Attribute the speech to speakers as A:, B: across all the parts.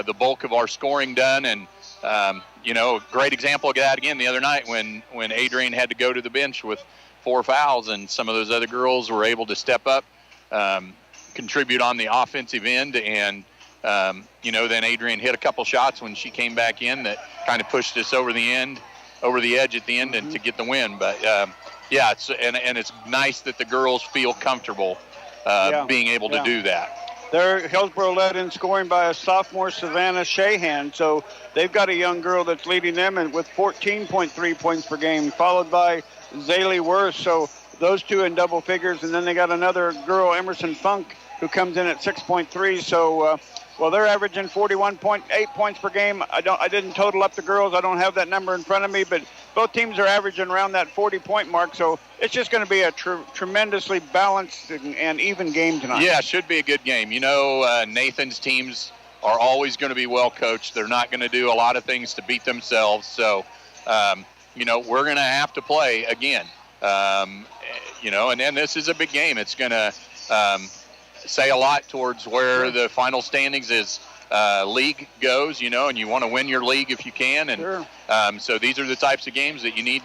A: the bulk of our scoring done. And, great example of that again the other night when Adrian had to go to the bench with 4 fouls, and some of those other girls were able to step up, contribute on the offensive end. And, then Adrian hit a couple shots when she came back in that kind of pushed us over the edge at the end and to get the win. But, it's nice that the girls feel comfortable being able to do that.
B: They're Hillsboro led in scoring by a sophomore, Savannah Shahan. So they've got a young girl that's leading them and with 14.3 points per game, followed by Zaylee Worth. So those two in double figures. And then they got another girl, Emerson Funk, who comes in at 6.3. So, they're averaging 41.8 points per game. I didn't total up the girls. I don't have that number in front of me, but both teams are averaging around that 40-point mark. So it's just going to be a tremendously balanced and even game tonight.
A: Yeah, it should be a good game. Nathan's teams are always going to be well coached. They're not going to do a lot of things to beat themselves. So, we're going to have to play again. And then this is a big game. It's going to say a lot towards where the final standings is league goes, and you want to win your league if you can. And so these are the types of games that you need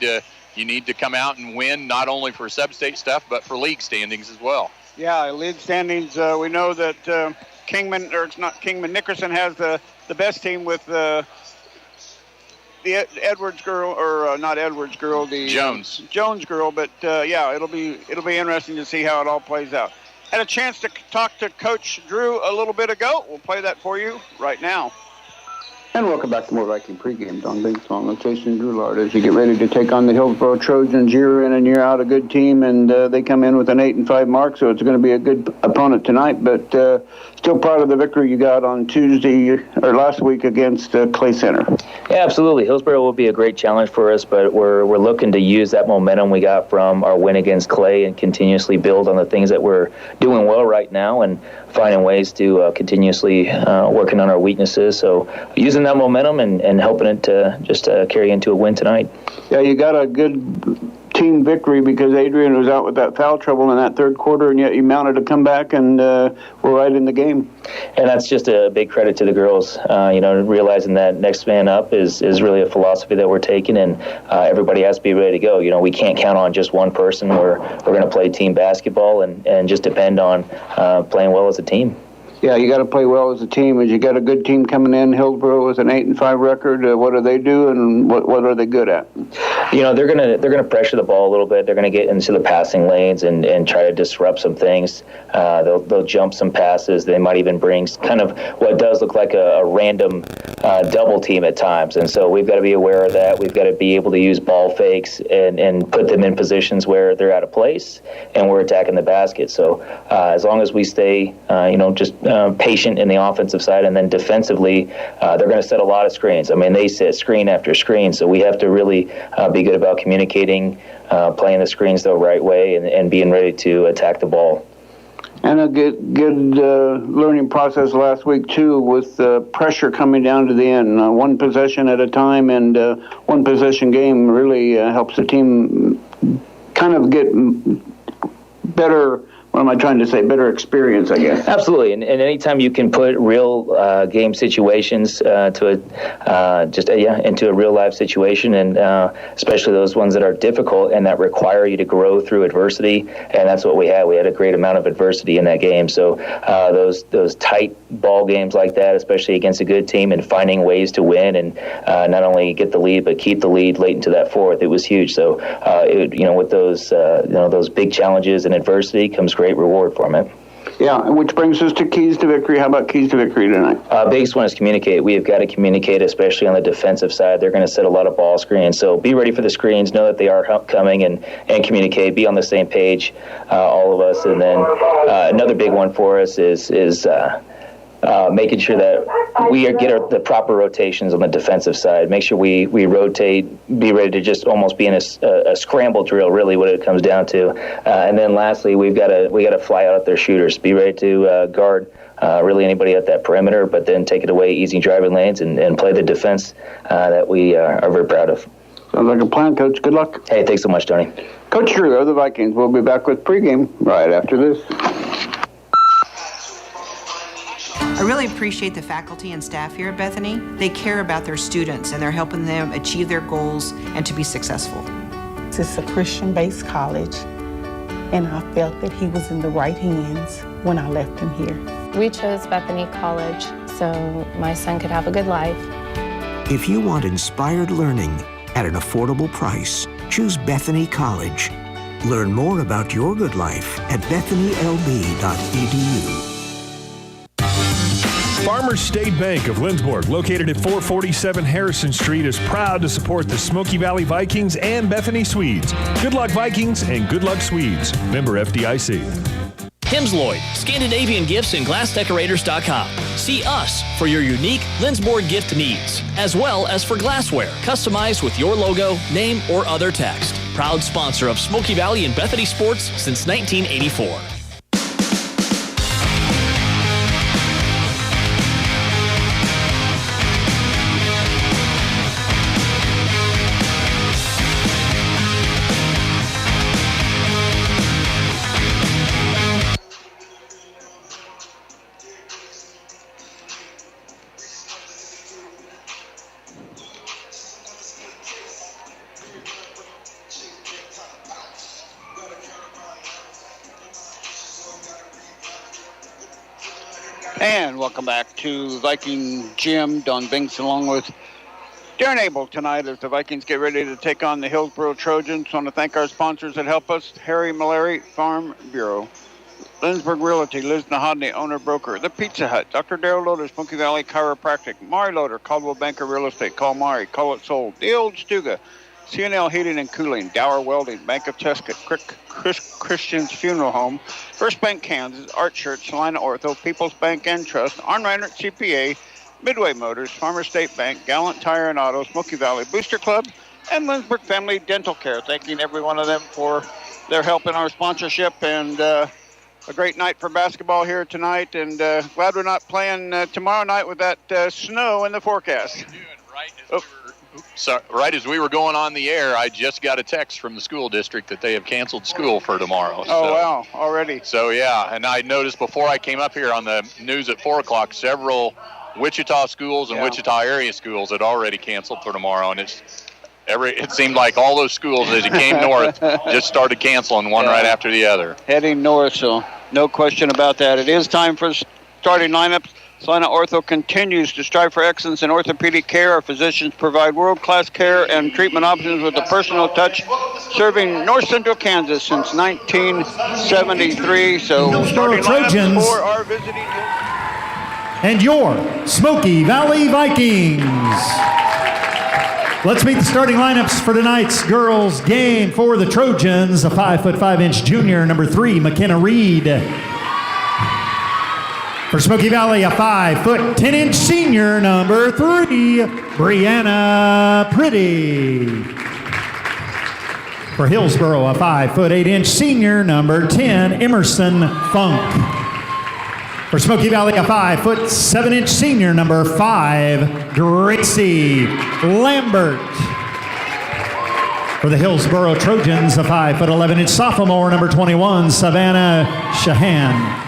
A: to come out and win, not only for sub-state stuff, but for league standings as well.
B: Yeah, league standings. We know that Nickerson has the best team with the Edwards girl, or not Edwards girl, the Jones girl. But it'll be interesting to see how it all plays out. Had a chance to talk to Coach Drew a little bit ago. We'll play that for you right now.
C: And welcome back to more Viking Pregame on Big Song with Jason Drulard as you get ready to take on the Hillsboro Trojans. Year in and year out, a good team, and they come in with an 8-5 mark, so it's going to be a good opponent tonight. But still proud of the victory you got on Tuesday or last week against Clay Center.
D: Yeah, absolutely. Hillsboro will be a great challenge for us, but we're looking to use that momentum we got from our win against Clay and continuously build on the things that we're doing well right now and finding ways to continuously working on our weaknesses. So using that momentum and helping it to just carry into a win tonight.
C: Yeah, you got a good team victory because Adrian was out with that foul trouble in that third quarter, and yet you mounted a comeback and were right in the game.
D: And that's just a big credit to the girls, realizing that next man up is really a philosophy that we're taking, and everybody has to be ready to go. We can't count on just one person. We're going to play team basketball and just depend on playing well as a team.
C: Yeah, you got to play well as a team. As you got a good team coming in, Hillsboro with an 8-5 record. What do they do, and what are they good at?
D: They're gonna pressure the ball a little bit. They're gonna get into the passing lanes and try to disrupt some things. They'll jump some passes. They might even bring kind of what does look like a random double team at times. And so we've got to be aware of that. We've got to be able to use ball fakes and put them in positions where they're out of place and we're attacking the basket. So as long as we stay, just patient in the offensive side, and then defensively, they're going to set a lot of screens. I mean, they set screen after screen, so we have to really be good about communicating, playing the screens the right way, and being ready to attack the ball.
C: And a good learning process last week, too, with pressure coming down to the end. One possession at a time and one possession game really helps the team kind of get better. What am I trying to say? Better experience, I guess.
D: Absolutely, and anytime you can put real game situations into a real life situation, and especially those ones that are difficult and that require you to grow through adversity, and that's what we had. We had a great amount of adversity in that game. So those tight ball games like that, especially against a good team, and finding ways to win and not only get the lead but keep the lead late into that fourth, it was huge. So with those big challenges and adversity comes great reward from it.
C: Yeah, which brings us to keys to victory. How about keys to victory tonight?
D: Biggest one is communicate. We have got to communicate, especially on the defensive side. They're going to set a lot of ball screens. So be ready for the screens. Know that they are coming and communicate. Be on the same page, all of us. And then another big one for us is making sure that we get the proper rotations on the defensive side. Make sure we rotate, be ready to just almost be in a scramble drill, really what it comes down to. And then lastly, we got to fly out their shooters. Be ready to guard really anybody at that perimeter, but then take it away, easy driving lanes, and play the defense that we are very proud of.
C: Sounds like a plan, Coach. Good luck.
D: Hey, thanks so much, Tony.
C: Coach Drew of the Vikings. We'll be back with pregame right after this.
E: really appreciate the faculty and staff here at Bethany. They care about their students and they're helping them achieve their goals and to be successful.
F: It's a Christian-based college, and I felt that he was in the right hands when I left him here.
G: We chose Bethany College so my son could have a good life.
H: If you want inspired learning at an affordable price, choose Bethany College. Learn more about your good life at bethanylb.edu.
I: Farmers State Bank of Lindsborg, located at 447 Harrison Street, is proud to support the Smoky Valley Vikings and Bethany Swedes. Good luck, Vikings, and good luck, Swedes. Member FDIC.
J: Hemsloyd, Scandinavian Gifts and GlassDecorators.com. See us for your unique Lindsborg gift needs, as well as for glassware customized with your logo, name, or other text. Proud sponsor of Smoky Valley and Bethany sports since 1984.
B: And welcome back to Viking Gym. Don Binks along with Darren Abel tonight as the Vikings get ready to take on the Hillsboro Trojans. I want to thank our sponsors that help us. Harry Malary Farm Bureau, Lindsborg Realty, Liz Nahodny, owner broker, The Pizza Hut, Dr. Darrell Loader, Smoky Valley Chiropractic, Mari Loader, Caldwell Banker Real Estate, call Mari, call it sold, The Old Stuga, CNL Heating and Cooling, Dower Welding, Bank of Chescott, Christian's Funeral Home, First Bank Kansas, Art Church, Salina Ortho, People's Bank and Trust, Arnreiner CPA, Midway Motors, Farmer State Bank, Gallant Tire and Auto, Smoky Valley Booster Club, and Lindsborg Family Dental Care. Thanking every one of them for their help in our sponsorship, and a great night for basketball here tonight, and glad we're not playing tomorrow night with that snow in the forecast.
A: Right as we were going on the air, I just got a text from the school district that they have canceled school for tomorrow.
B: Oh, wow, already.
A: So, yeah, and I noticed before I came up here on the news at 4 o'clock, several Wichita schools and Wichita area schools had already canceled for tomorrow, and it seemed like all those schools as you came north just started canceling one right after the other.
B: Heading north, so no question about that. It is time for starting lineups. Salina Ortho continues to strive for excellence in orthopedic care. Our physicians provide world-class care and treatment options with a personal touch, serving North Central Kansas since 1973. So starting lineups for our visiting
K: and your Smoky Valley Vikings. Let's meet the starting lineups for tonight's girls' game. For the Trojans, a 5'5" junior, number 3, McKenna Reed. For Smoky Valley, a 5'10" senior, number 3, Brianna Pretty. For Hillsboro, a 5'8" senior, number 10, Emerson Funk. For Smoky Valley, a 5'7" senior, number 5, Gracie Lambert. For the Hillsboro Trojans, a 5'11" sophomore, number 21, Savannah Shahan.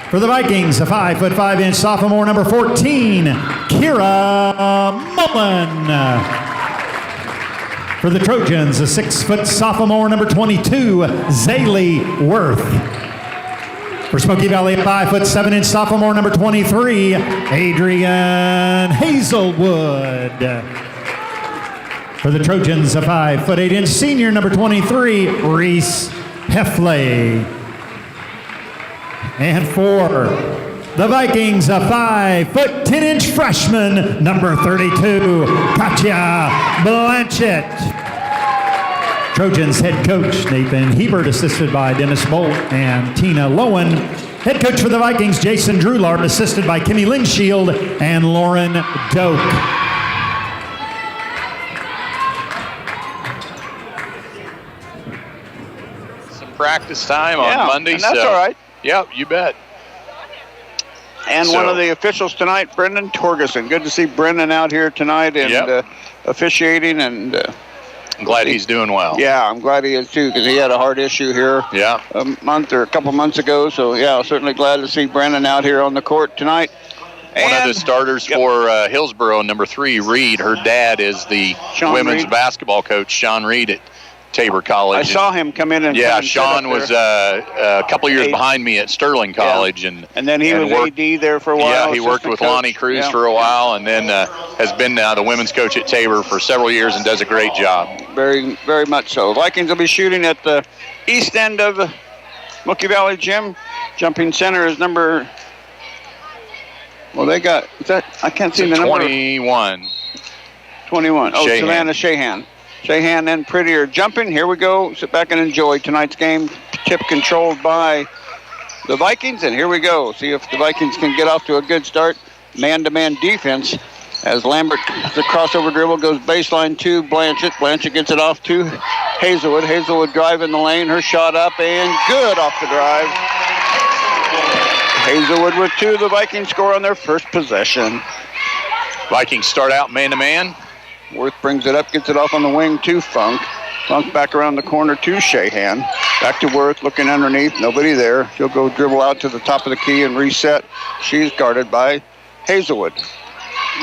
K: For the Vikings, a 5'5" sophomore, number 14, Kira Mullen. For the Trojans, a 6' sophomore, number 22, Zaylee Worth. For Smoky Valley, a 5'7" sophomore, number 23, Adrian Hazelwood. For the Trojans, a 5'8" senior, number 23, Reese Heffley. And for the Vikings, a 5'10" freshman, number 32, Katya Blanchett. Trojans head coach Nathan Hebert, assisted by Dennis Bolt and Tina Lowen. Head coach for the Vikings, Jason Drulard, assisted by Kimmy Linshield and Lauren Doak.
A: Some practice time on Monday.
B: And that's all right.
A: Yeah, you bet.
B: And one of the officials tonight, Brendan Torgerson. Good to see Brendan out here tonight and officiating. And
A: I'm glad he's doing well.
B: Yeah, I'm glad he is too, because he had a heart issue here a couple months ago. So, yeah, certainly glad to see Brandon out here on the court tonight.
A: One of the starters for Hillsboro, number 3, Reed. Her dad is the women's basketball coach, Sean Reed, at Tabor College.
B: I saw him come in and
A: Sean was a couple years behind me at Sterling College, and
B: then he was AD there for a while.
A: Yeah, he worked with Lonnie Cruz for a while, and then has been now the women's coach at Tabor for several years and does a great job.
B: Very, very much so. Vikings will be shooting at the east end of the Smoky Valley Gym. Jumping center is number. Well, they got I can't see the number.
A: 21.
B: 21. Oh,
A: Shahan.
B: Savannah Shahan. Shahan and Pretty are jumping. Here we go. Sit back and enjoy tonight's game. Tip controlled by the Vikings. And here we go. See if the Vikings can get off to a good start. Man-to-man defense as Lambert, the crossover dribble, goes baseline to Blanchett. Blanchett gets it off to Hazelwood. Hazelwood drive in the lane. Her shot up and good off the drive. Hazelwood with 2. The Vikings score on their first possession.
A: Vikings start out man-to-man.
B: Worth brings it up, gets it off on the wing to Funk. Funk back around the corner to Shahan. Back to Worth, looking underneath, nobody there. She'll go dribble out to the top of the key and reset. She's guarded by Hazelwood.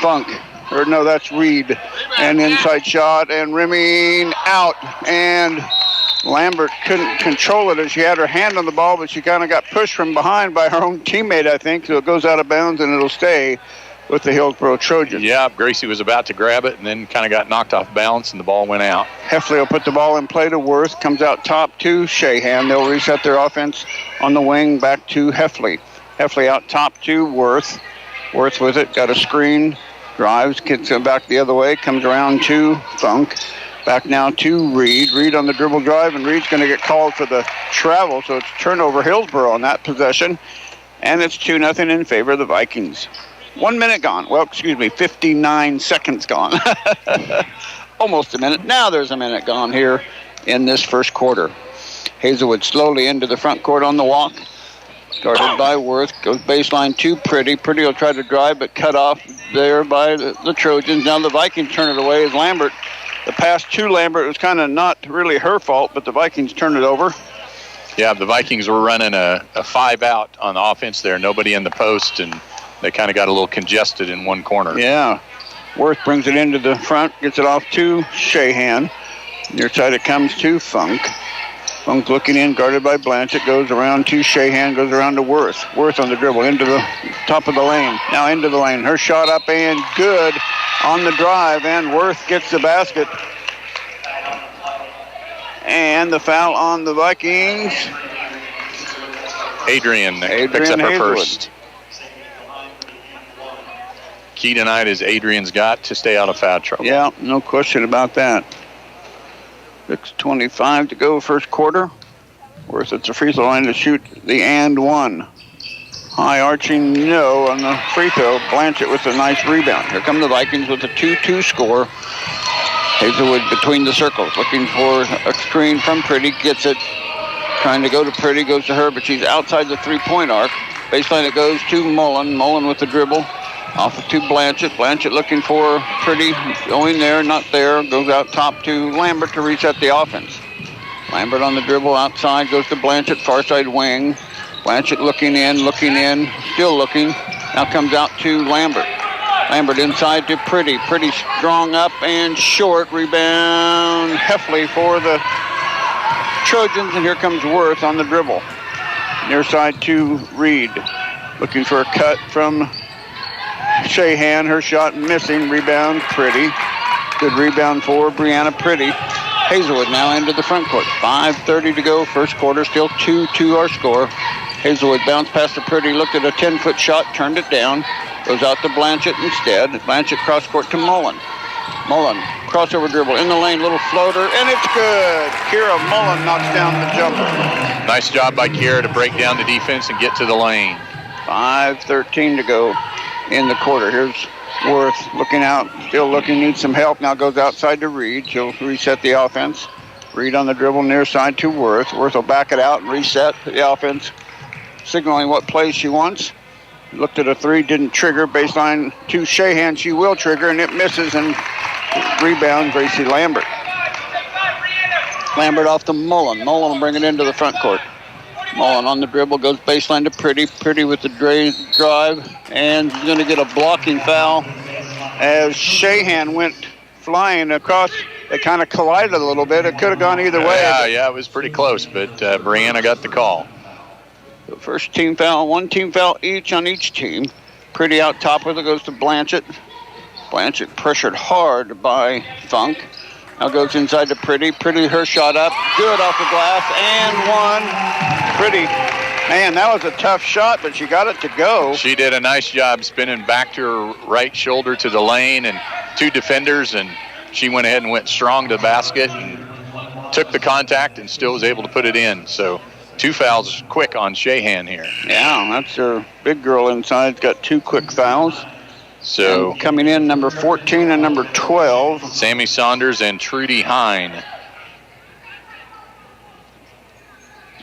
B: Funk, or no, that's Reed. And inside shot, and rimming out. And Lambert couldn't control it as she had her hand on the ball, but she kind of got pushed from behind by her own teammate, I think. So it goes out of bounds, and it'll stay with the Hillsboro Trojans.
A: Yeah, Gracie was about to grab it and then kind of got knocked off balance and the ball went out.
B: Heffley will put the ball in play to Worth. Comes out top to Shahan. They'll reset their offense on the wing back to Heffley. Heffley out top to Worth. Worth with it. Got a screen. Drives. Gets it back the other way. Comes around to Funk. Back now to Reed. Reed on the dribble drive, and Reed's going to get called for the travel, so it's turnover Hillsboro on that possession. And it's 2-0 in favor of the Vikings. 1 minute gone. Well, 59 seconds gone. Almost a minute. Now there's a minute gone here in this first quarter. Hazelwood slowly into the front court on the walk. Guarded by Worth. Goes baseline to Pretty. Pretty will try to drive, but cut off there by the Trojans. Now the Vikings turn it away as Lambert. The pass to Lambert was kind of not really her fault, but the Vikings turn it over.
A: Yeah, the Vikings were running a 5-out on the offense there. Nobody in the post, and they kind of got a little congested in one corner.
B: Yeah. Worth brings it into the front, gets it off to Shahan. Near side it comes to Funk. Funk looking in, guarded by Blanchett, goes around to Shahan, goes around to Worth. Worth on the dribble into the top of the lane. Now into the lane. Her shot up and good on the drive, and Worth gets the basket. And the foul on the Vikings.
A: Adrian picks up her first. Key tonight is Adrian's got to stay out of foul trouble.
B: Yeah, no question about that. 6:25 to go, first quarter. Worth at the free throw line to shoot the and one. High arching no on the free throw. Blanchett with a nice rebound. Here come the Vikings with a 2-2 score. Hazelwood between the circles, looking for a screen from Pretty. Gets it. Trying to go to Pretty, goes to her, but she's outside the three-point arc. Baseline it goes to Mullen. Mullen with the dribble. Off to Blanchett. Blanchett looking for Pretty. Going there, not there. Goes out top to Lambert to reset the offense. Lambert on the dribble outside. Goes to Blanchett, far side wing. Blanchett looking in, still looking. Now comes out to Lambert. Lambert inside to Pretty. Pretty strong up and short. Rebound Heffley for the Trojans. And here comes Worth on the dribble. Near side to Reed. Looking for a cut from Shahan. Her shot missing. Rebound Pretty. Good rebound for Brianna Pretty. Hazelwood now into the front court. 5:30 to go. First quarter. Still 2-2 our score. Hazelwood bounced past the Pretty. Looked at a 10-foot shot. Turned it down. Goes out to Blanchett instead. Blanchett cross court to Mullen. Mullen, crossover dribble in the lane, little floater, and it's good. Kira Mullen knocks down the jumper.
A: Nice job by Kira to break down the defense and get to the lane.
B: 5:13 to go in the quarter. Here's Worth looking out, still looking, needs some help. Now goes outside to Reed. She'll reset the offense. Reed on the dribble, near side to Worth. Worth will back it out and reset the offense, signaling what play she wants. Looked at a three, didn't trigger. Baseline to Shahan, she will trigger, and it misses, and rebound Gracie Lambert. Lambert off to Mullen. Mullen will bring it into the front court. Mullen on the dribble, goes baseline to Pretty. Pretty with the drive, and he's going to get a blocking foul as Shahan went flying across. It kind of collided a little bit. It could have gone either way.
A: Yeah, it was pretty close, but Brianna got the call.
B: The first team foul, one team foul each on each team. Pretty out top with it, goes to Blanchett. Blanchett pressured hard by Funk. Now goes inside to Pretty. Pretty, her shot up. Good off the glass, and one. Pretty. Man, that was a tough shot, but she got it to go.
A: She did a nice job spinning back to her right shoulder to the lane and two defenders, and she went ahead and went strong to the basket and took the contact and still was able to put it in. So 2 fouls quick on Shahan here.
B: Yeah, that's her big girl inside. Got 2 quick fouls.
A: So
B: and coming in, number 14 and number 12.
A: Sammy Saunders and Trudy Hine.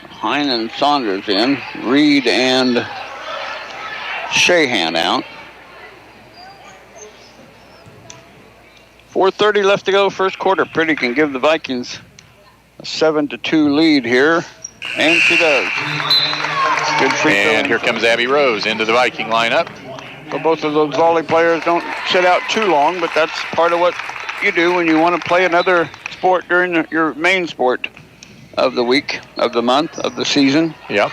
B: Hine and Saunders in. Reed and Shahan out. 4:30 left to go, first quarter. Pretty can give the Vikings a 7-2 lead here, and she does. Good free throw.
A: And here comes Abby Rose into the Viking lineup.
B: Well, both of those volley players don't sit out too long, but that's part of what you do when you want to play another sport during your main sport of the week, of the month, of the season.
A: Yep.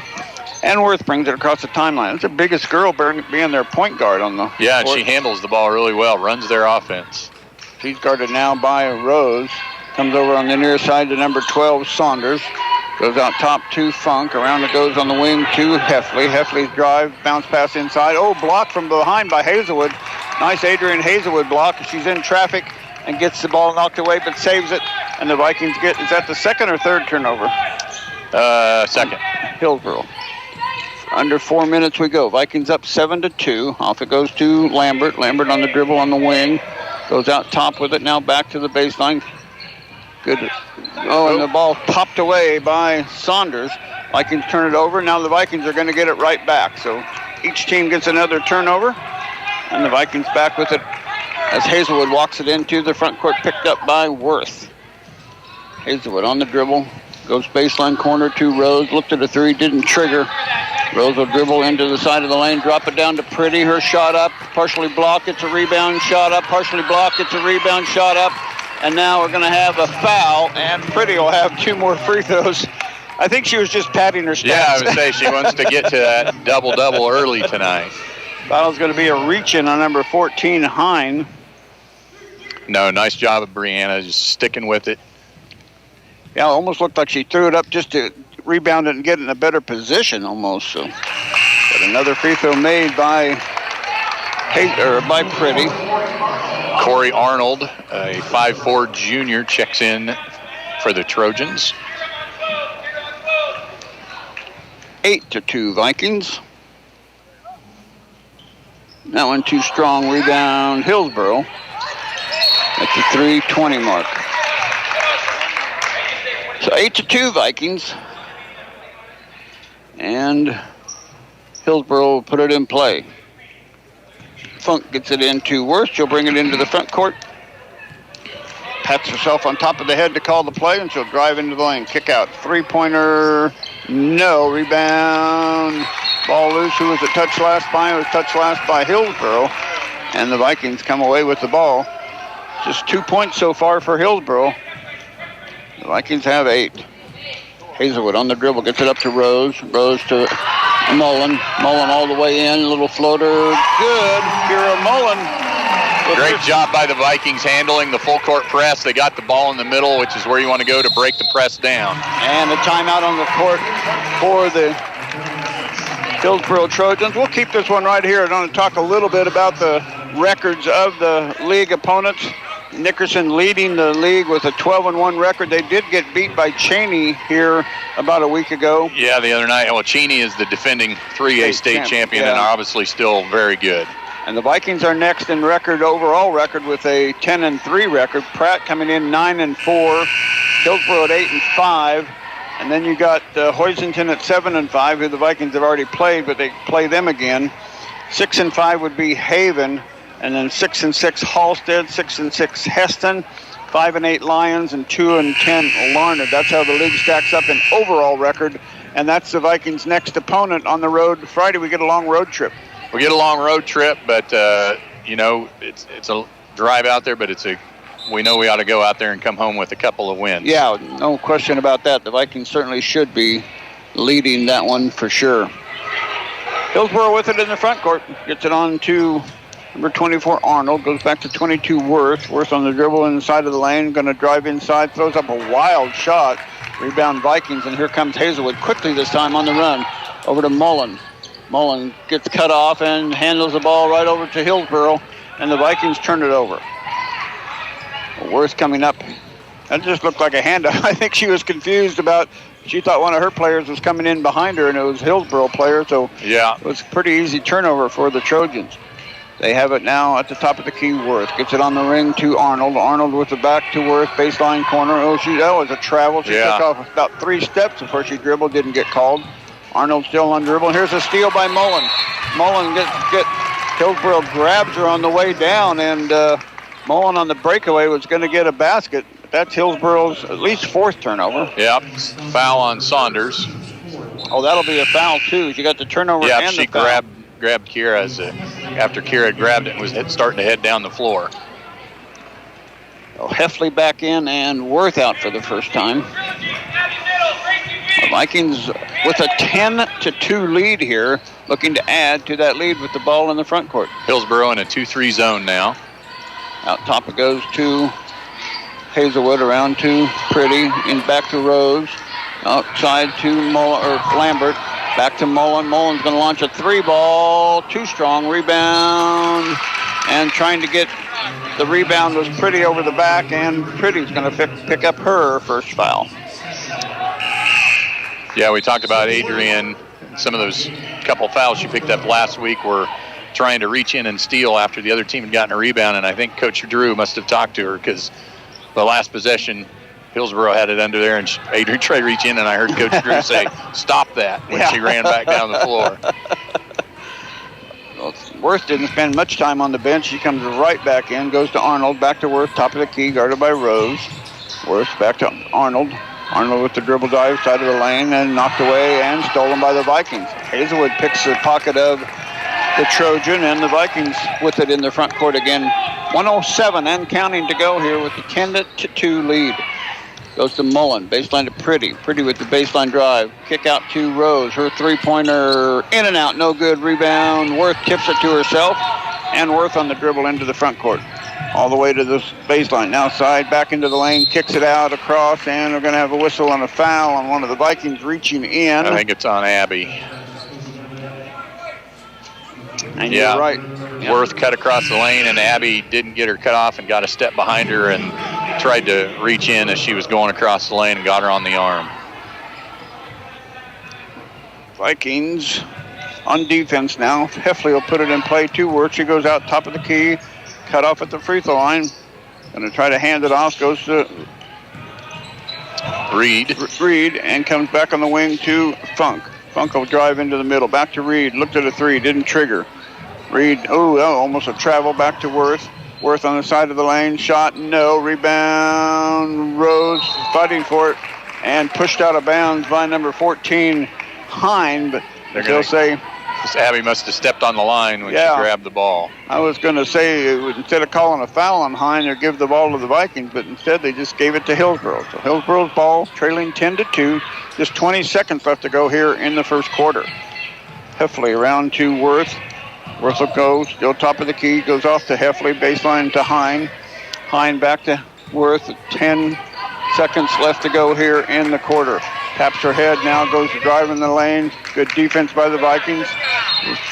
B: And Worth brings it across the timeline. It's the biggest girl being their point guard on the
A: court. And she handles the ball really well, runs their offense.
B: She's guarded now by Rose. Comes over on the near side to number 12, Saunders. Goes out top to Funk. Around it goes on the wing to Heffley. Heffley's drive, bounce pass inside. Oh, blocked from behind by Hazelwood. Nice Adrian Hazelwood block. She's in traffic and gets the ball knocked away, but saves it. And the Vikings get, is that the second or third turnover?
A: Second.
B: Hillsboro. Under 4 minutes we go. Vikings up 7-2. Off it goes to Lambert. Lambert on the dribble on the wing. Goes out top with it. Now back to the baseline. Good. Oh, and the ball popped away by Saunders. Vikings turn it over. Now the Vikings are going to get it right back. So each team gets another turnover. And the Vikings back with it as Hazelwood walks it into the front court, picked up by Worth. Hazelwood on the dribble. Goes baseline corner to Rose. Looked at a three. Didn't trigger. Rose will dribble into the side of the lane. Drop it down to Pretty. Her shot up. Partially blocked. It's a rebound. Shot up. Partially blocked. It's a rebound. Shot up. And now we're going to have a foul, and Pretty will have 2 more free throws. I think she was just padding her stats.
A: Yeah, I would say she wants to get to that double-double early tonight.
B: Foul's going to be a reach-in on number 14, Hine.
A: No, nice job of Brianna, just sticking with it.
B: Yeah, it almost looked like she threw it up just to rebound it and get in a better position almost. So, but another free throw made by Pretty.
A: Corey Arnold, a 5'4" junior, checks in for the Trojans.
B: 8-2 Vikings. That one too strong. Rebound Hillsboro at the 3:20 mark. So 8-2 Vikings. And Hillsboro will put it in play. Funk gets it into Worth. She'll bring it into the front court. Pats herself on top of the head to call the play, and she'll drive into the lane. Kick out. Three-pointer. No. Rebound. Ball loose. Who was it touched last by? It was touched last by Hillsboro. And the Vikings come away with the ball. Just 2 points so far for Hillsboro. The Vikings have 8. Hazelwood on the dribble. Gets it up to Rose. Rose to Mullen. Mullen all the way in. Little floater. Good. Kira Mullen.
A: Great job by the Vikings handling the full court press. They got the ball in the middle, which is where you want to go to break the press down.
B: And a timeout on the court for the Hillsboro Trojans. We'll keep this one right here. I'm going to talk a little bit about the records of the league opponents. Nickerson leading the league with a 12-1 record. They did get beat by Cheney here about a week ago.
A: Yeah, the other night. Well, Cheney is the defending 3A state champion and obviously still very good.
B: And the Vikings are next in overall record with a 10-3 record. Pratt coming in 9-4. Hillsboro at 8-5. And then you got Hoisington at 7-5, who the Vikings have already played, but they play them again. 6-5 would be Haven. And then 6-6 Halstead, 6-6 Heston, 5-8 Lions and 2-10 Larned. That's how the league stacks up in overall record, and that's the Vikings' next opponent on the road. Friday, we get a long road trip.
A: We get a long road trip, but it's a drive out there, but we know we ought to go out there and come home with a couple of wins.
B: Yeah, no question about that. The Vikings certainly should be leading that one for sure. Hillsboro with it in the front court. Gets it on to number 24, Arnold. Goes back to 22, Worth. Worth on the dribble inside of the lane. Going to drive inside. Throws up a wild shot. Rebound Vikings, and here comes Hazelwood quickly this time on the run. Over to Mullen. Mullen gets cut off and handles the ball right over to Hillsboro, and the Vikings turn it over. Worth coming up. That just looked like a handoff. I think she was confused about, she thought one of her players was coming in behind her, and it was Hillsboro player, so
A: yeah,
B: it was a pretty easy turnover for the Trojans. They have it now at the top of the key. Worth gets it on the ring to Arnold. Arnold with the back to Worth, baseline corner. Oh, that was a travel. She took off about 3 steps before she dribbled, didn't get called. Arnold still on dribble. Here's a steal by Mullen. Mullen Hillsboro grabs her on the way down, and Mullen on the breakaway was going to get a basket. That's Hillsboro's at least 4th turnover.
A: Yep, foul on Saunders.
B: Oh, that'll be a foul too. She got the turnover and the foul.
A: Yeah, she grabbed Kira after Kira had grabbed it and was starting to head down the floor.
B: Oh, Heffley back in and Worth out for the first time. The Vikings with a 10-2 lead here, looking to add to that lead with the ball in the front court.
A: Hillsboro in a 2-3 zone now.
B: Out top it goes to Hazelwood, around to Pretty, and back to Rose. Outside to Lambert. Back to Mullen. Mullen's going to launch a 3-ball. Too strong. Rebound. And trying to get the rebound was Pretty over the back, and Pretty's going to pick up her first foul.
A: Yeah, we talked about Adrian. Some of those couple fouls she picked up last week were trying to reach in and steal after the other team had gotten a rebound, and I think Coach Drew must have talked to her, because the last possession, Hillsboro had it under there, and Adrian tried to reach in, and I heard Coach Drew say, "Stop that," when she ran back down the floor.
B: Well, Worth didn't spend much time on the bench. She comes right back in, goes to Arnold, back to Worth, top of the key, guarded by Rose. Worth back to Arnold. Arnold with the dribble drive, side of the lane, and knocked away and stolen by the Vikings. Hazelwood picks the pocket of the Trojan, and the Vikings with it in the front court again. 1:07 and counting to go here with the 10-2 lead. Goes to Mullen, baseline to Pretty. Pretty with the baseline drive. Kick out to Rose. Her 3-pointer in and out, no good. Rebound. Worth tips it to herself, and Worth on the dribble into the front court. All the way to the baseline. Now side, back into the lane, kicks it out across, and we're going to have a whistle on a foul on one of the Vikings reaching in.
A: I think it's on Abby.
B: And you're right.
A: Yep. Worth cut across the lane, and Abby didn't get her cut off and got a step behind her and tried to reach in as she was going across the lane and got her on the arm.
B: Vikings on defense now. Heffley will put it in play to Worth. She goes out top of the key, cut off at the free throw line. Going to try to hand it off. Goes to Reed and comes back on the wing to Funk. Funk will drive into the middle. Back to Reed. Looked at a 3. Didn't trigger. Reed, almost a travel back to Worth. Worth on the side of the lane. Shot, no. Rebound. Rose fighting for it and pushed out of bounds by number 14, Hine. But they'll say
A: Abby must have stepped on the line when she grabbed the ball.
B: I was going to say, instead of calling a foul on Hine, or give the ball to the Vikings, but instead they just gave it to Hillsboro. So Hillsboro's ball trailing 10-2. Just 20 seconds left to go here in the first quarter. Heffley around to Worth. Worth will go, still top of the key, goes off to Heffley, baseline to Hine. Hine back to Worth. 10 seconds left to go here in the quarter. Taps her head now, goes to drive in the lane. Good defense by the Vikings.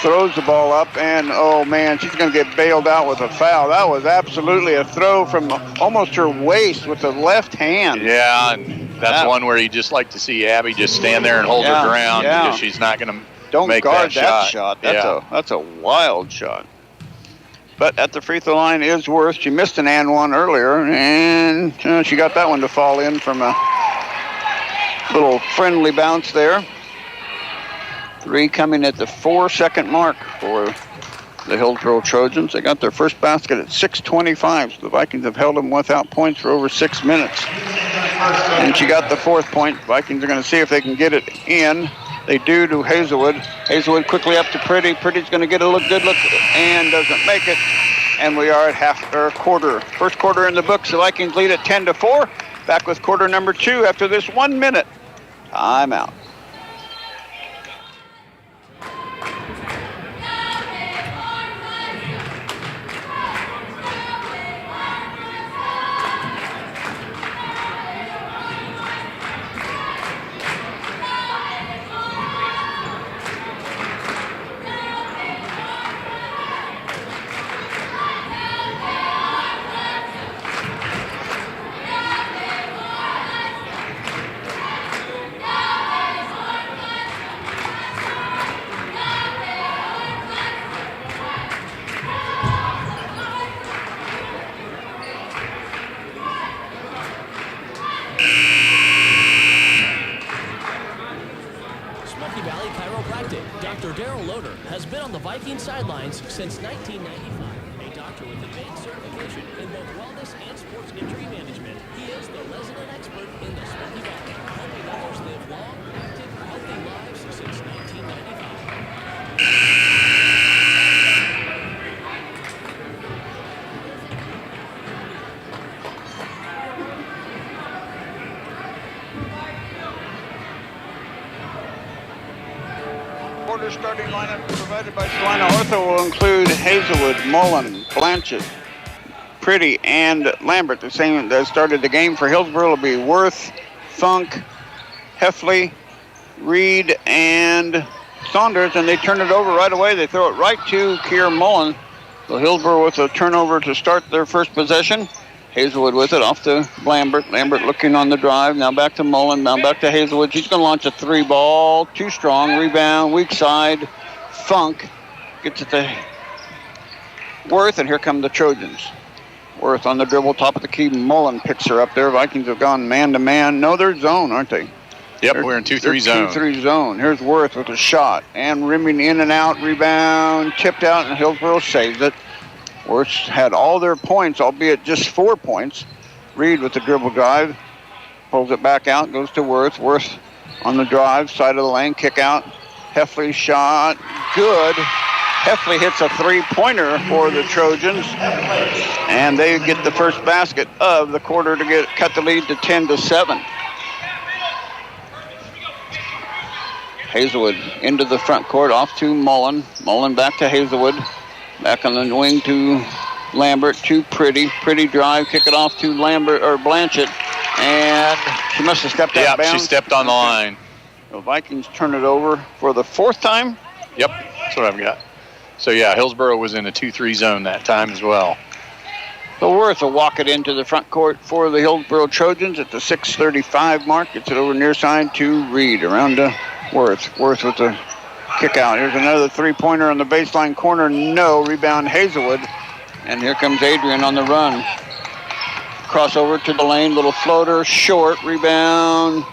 B: Throws the ball up, and oh man, she's going to get bailed out with a foul. That was absolutely a throw from almost her waist with the left hand.
A: Yeah, and that's one where you just like to see Abby just stand there and hold her ground because she's not going to make
B: guard
A: that shot.
B: That's a wild shot. But at the free throw line is Worth. She missed an and one earlier, and she got that one to fall in from a little friendly bounce there. 3 coming at the 4-second mark for the Hillsboro Trojans. They got their first basket at 6:25, so the Vikings have held them without points for over 6 minutes. And she got the fourth point. Vikings are going to see if they can get it in. They do to Hazelwood. Hazelwood quickly up to Pretty. Pretty's going to get a good look and doesn't make it. And we are at quarter. First quarter in the books. The Vikings lead at 10-4. Back with quarter number 2 after this 1 minute. Timeout.
J: Sidelines since 1995. A doctor with advanced certification in both wellness and sports injury management. He is the resident expert in the Smoky Valley, helping others live long, active, healthy lives since 1995.
B: Starting lineup provided by Salina Ortho will include Hazelwood, Mullen, Blanchett, Pretty, and Lambert. The same that started the game for Hillsboro will be Worth, Funk, Heffley, Reed, and Saunders, and they turn it over right away. They throw it right to Kier Mullen. So Hillsboro with a turnover to start their first possession. Hazelwood with it off to Lambert. Lambert looking on the drive. Now back to Mullen. Now back to Hazelwood. She's going to launch a 3-ball. Too strong. Rebound. Weak side. Funk gets it to Worth. And here come the Trojans. Worth on the dribble. Top of the key. Mullen picks her up there. Vikings have gone man-to-man. No, they're zone, aren't they?
A: Yep, we're in 2-3 zone.
B: 2-3 zone. Here's Worth with a shot. And rimming in and out. Rebound. Tipped out. And Hillsboro saves it. Worth had all their points, albeit just 4 points. Reed with the dribble drive. Pulls it back out, goes to Worth. Worth on the drive, side of the lane, kick out. Heffley shot, good. Heffley hits a 3-pointer for the Trojans. And they get the first basket of the quarter to cut the lead to 10-7. Hazelwood into the front court, off to Mullen. Mullen back to Hazelwood. Back on the wing to Lambert, to Pretty. Pretty drive, kick it off to Lambert or Blanchett. And she must have stepped out of bounds.
A: She stepped on the line.
B: The Vikings turn it over for the 4th time.
A: Yep, that's what I've got. So, yeah, Hillsboro was in a 2-3 zone that time as well.
B: So Worth will walk it into the front court for the Hillsboro Trojans at the 6:35 mark. Gets it over near side to Reed. Around to Worth. Worth with the kick out. Here's another 3-pointer on the baseline corner. No. Rebound Hazelwood. And here comes Adrian on the run. Crossover to the lane. Little floater. Short. Rebound.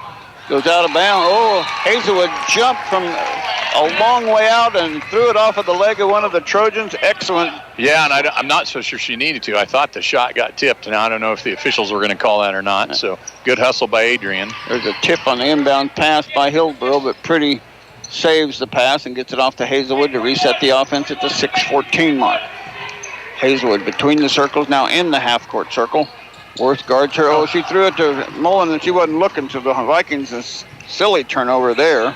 B: Goes out of bounds. Oh, Hazelwood jumped from a long way out and threw it off of the leg of one of the Trojans. Excellent.
A: Yeah, and I'm not so sure she needed to. I thought the shot got tipped, and I don't know if the officials were going to call that or not. So good hustle by Adrian.
B: There's a tip on the inbound pass by Hillsboro, but Pretty saves the pass and gets it off to Hazelwood to reset the offense at the 6:14 mark. Hazelwood between the circles, now in the half-court circle. Worth guards her. Oh, she threw it to Mullen and she wasn't looking, so the Vikings, a silly turnover there.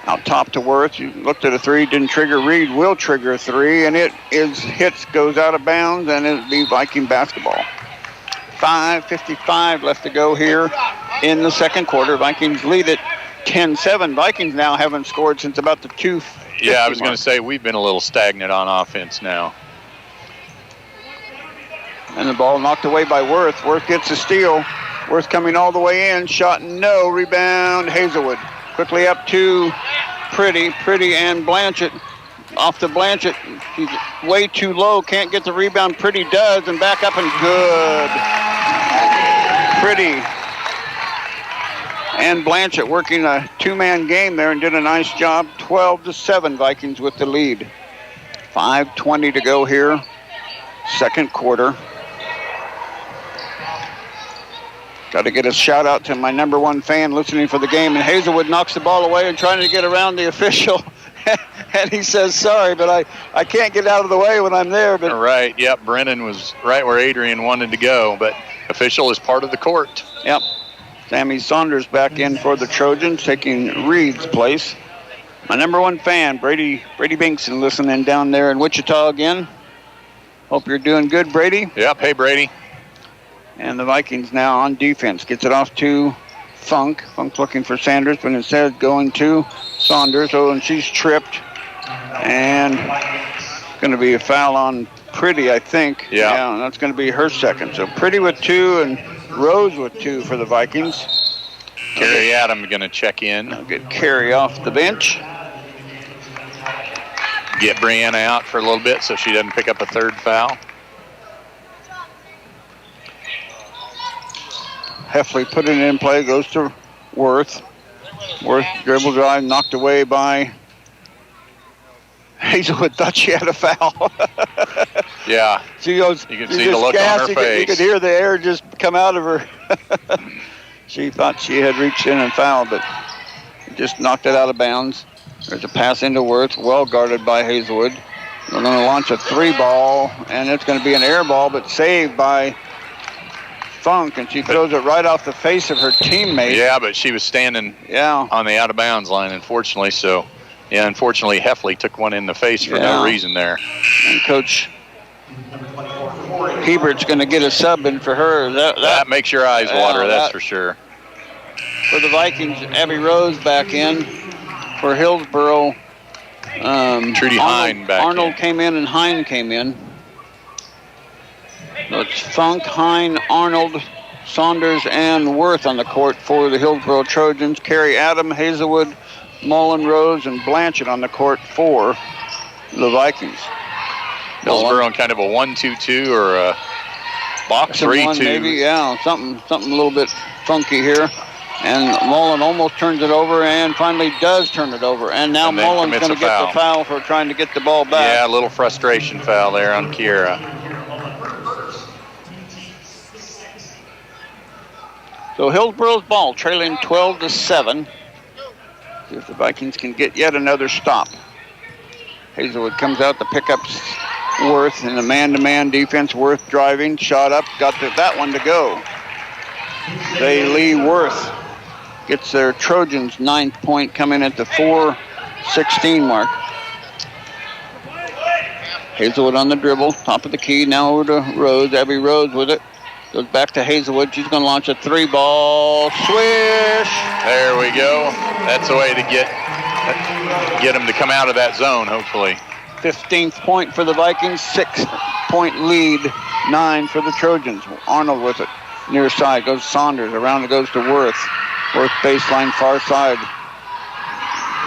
B: Out top to Worth. She looked at a 3, didn't trigger. Reed will trigger a 3, and it is hits, goes out of bounds, and it'll be Viking basketball. 5:55 left to go here in the second quarter. Vikings lead it 10-7. Vikings now haven't scored since about the 2:50
A: Yeah, I was going to say we've been a little stagnant on offense now.
B: And the ball knocked away by Worth. Worth gets a steal. Worth coming all the way in. Shot no. Rebound Hazelwood. Quickly up to Pretty. Pretty and Blanchett. Off to Blanchett. She's way too low. Can't get the rebound. Pretty does. And back up and good. Pretty and Blanchett working a 2-man game there and did a nice job. 12-7 Vikings with the lead. 5:20 to go here, second quarter. Got to get a shout out to my number one fan listening for the game. And Hazelwood knocks the ball away and trying to get around the official. And he says, sorry, but I can't get out of the way when I'm there. But
A: right, yep, Brennan was right where Adrian wanted to go, but official is part of the court.
B: Yep. Sammy Saunders back in for the Trojans, taking Reed's place. My number one fan, Brady Binkson, listening down there in Wichita again. Hope you're doing good, Brady.
A: Yep, hey, Brady.
B: And the Vikings now on defense. Gets it off to Funk. Funk's looking for Sanders, but instead going to Saunders. Oh, and she's tripped. And going to be a foul on Pretty, I think.
A: Yeah.
B: And that's going to be her second. So Pretty with 2 and Rose with 2 for the Vikings.
A: Carrie Adams going to check in.
B: I'll get Carrie off the bench.
A: Get Brianna out for a little bit so she doesn't pick up a third foul.
B: Heffley put it in play, goes to Worth. Worth dribble drive, knocked away by Hazelwood. Thought she had a foul.
A: Yeah.
B: She goes,
A: you can see the look on her face.
B: You could hear the air just come out of her. She thought she had reached in and fouled, but just knocked it out of bounds. There's a pass into Worth, well guarded by Hazelwood. They're going to launch a 3-ball, and it's going to be an air ball, but saved by Funk, and she throws it right off the face of her teammate.
A: Yeah, but she was standing on the out-of-bounds line, unfortunately. So, yeah, unfortunately, Heffley took one in the face for no reason there.
B: And Coach Hebert's going to get a sub in for her.
A: That makes your eyes water, that's for sure.
B: For the Vikings, Abby Rose back in. For Hillsboro,
A: Trudy Hine back
B: Arnold
A: in.
B: came in and Hine came in. So it's Funk, Hine, Arnold, Saunders, and Worth on the court for the Hillsboro Trojans. Carrie Adam, Hazelwood, Mullen, Rose, and Blanchett on the court for the Vikings.
A: Hillsboro in kind of a 1-2-2 or a box 3-2.
B: Maybe, yeah, something a little bit funky here. And Mullen almost turns it over and finally does turn it over. And now Mullen's going to get the foul for trying to get the ball back.
A: Yeah, a little frustration foul there on Kiera.
B: So Hillsboro's ball trailing 12-7. See if the Vikings can get yet another stop. Hazelwood comes out to pick up Worth in a man-to-man defense. Worth driving, shot up, got that one to go. Lee Worth gets their Trojans' 9th point coming at the 4:16 mark. Hazelwood on the dribble, top of the key, now over to Rose. Abby Rose with it. Goes back to Hazelwood. She's going to launch a 3-ball. Swish!
A: There we go. That's the way to get them to come out of that zone, hopefully.
B: 15th point for the Vikings, 6-point lead, 9 for the Trojans. Arnold with it. Near side goes Saunders. Around it goes to Worth. Worth baseline, far side.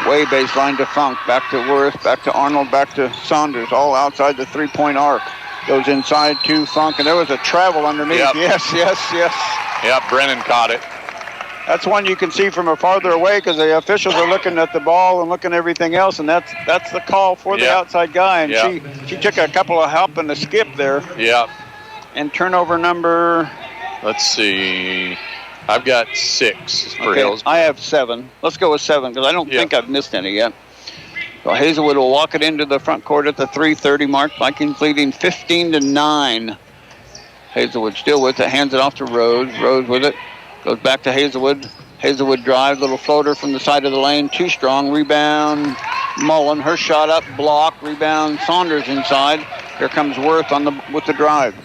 B: Way baseline to Funk. Back to Worth. Back to Arnold. Back to Saunders. All outside the 3-point arc. Goes inside to Funk. And there was a travel underneath.
A: Yep.
B: Yes.
A: Yep, Brennan caught it.
B: That's one you can see from farther away because the officials are looking at the ball and looking at everything else. And that's the call for the outside guy. And she took a couple of hop and a skip there.
A: Yep.
B: And turnover number...
A: Let's see. I've got 6 for Hills.
B: I have 7. Let's go with 7 because I don't think I've missed any yet. So Hazelwood will walk it into the front court at the 3:30 mark. Vikings leading 15-9. Hazelwood still with it. Hands it off to Rose. Rose with it. Goes back to Hazelwood. Hazelwood drive. Little floater from the side of the lane. Too strong. Rebound. Mullen. Her shot up. Block. Rebound. Saunders inside. Here comes Worth with the drive.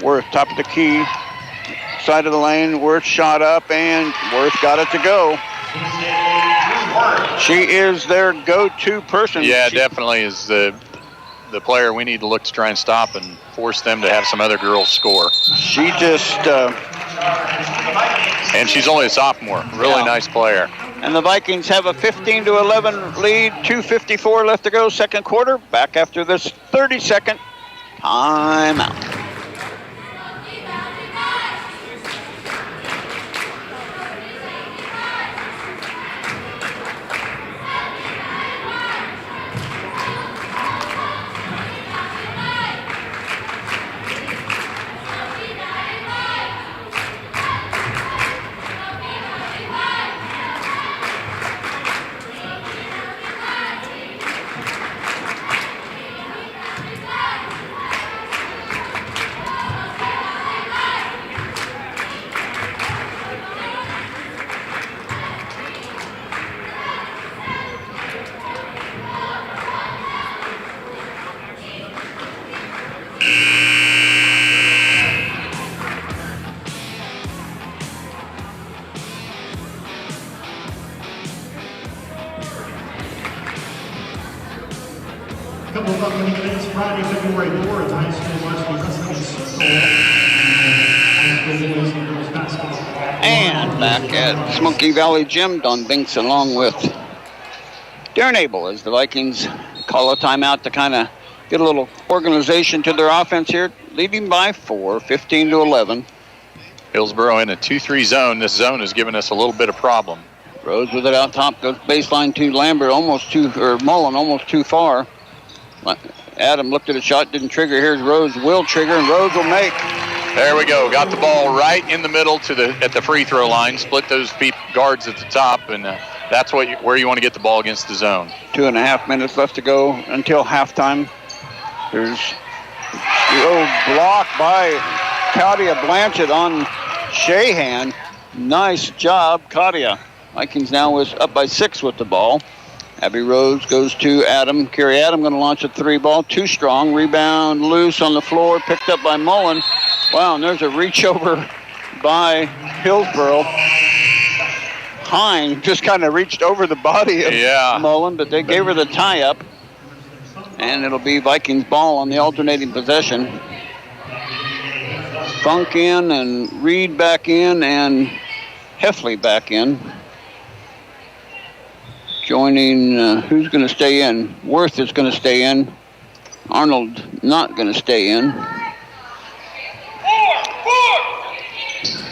B: Worth top of the key. Side of the lane, Worth shot up, and Worth got it to go. She is their go-to person.
A: Yeah, definitely is the player we need to look to try and stop and force them to have some other girls score.
B: She just...
A: and she's only a sophomore. Really nice player.
B: And the Vikings have a 15-11 lead, 2:54 left to go, second quarter. Back after this 30-second timeout.
K: Friday, February 4th, high school varsity
B: And back at Smoky Valley Gym, Don Binks along with Darren Abel as the Vikings call a timeout to kind of get a little organization to their offense here, leading by 4, 15-11.
A: Hillsboro in a 2-3 zone. This zone has given us a little bit of problem.
B: Rose with it out top, goes baseline to Lambert, Mullen almost too far. Adam looked at a shot, didn't trigger. Here's Rose, will trigger, and Rose will make.
A: There we go. Got the ball right in the middle at the free throw line. Split those guards at the top, and that's where you want to get the ball against the zone.
B: 2.5 minutes left to go until halftime. There's the old block by Claudia Blanchett on Shahan. Nice job, Claudia. Vikings now is up by 6 with the ball. Abby Rose goes to Adam. Carrie Adam going to launch a 3 ball. Too strong. Rebound loose on the floor. Picked up by Mullen. Wow, and there's a reach over by Hillsboro. Hine just kind of reached over the body of Mullen, but they gave her the tie-up. And it'll be Vikings ball on the alternating possession. Funk in and Reed back in and Heffley back in. Joining, who's going to stay in? Worth is going to stay in. Arnold not going to stay in.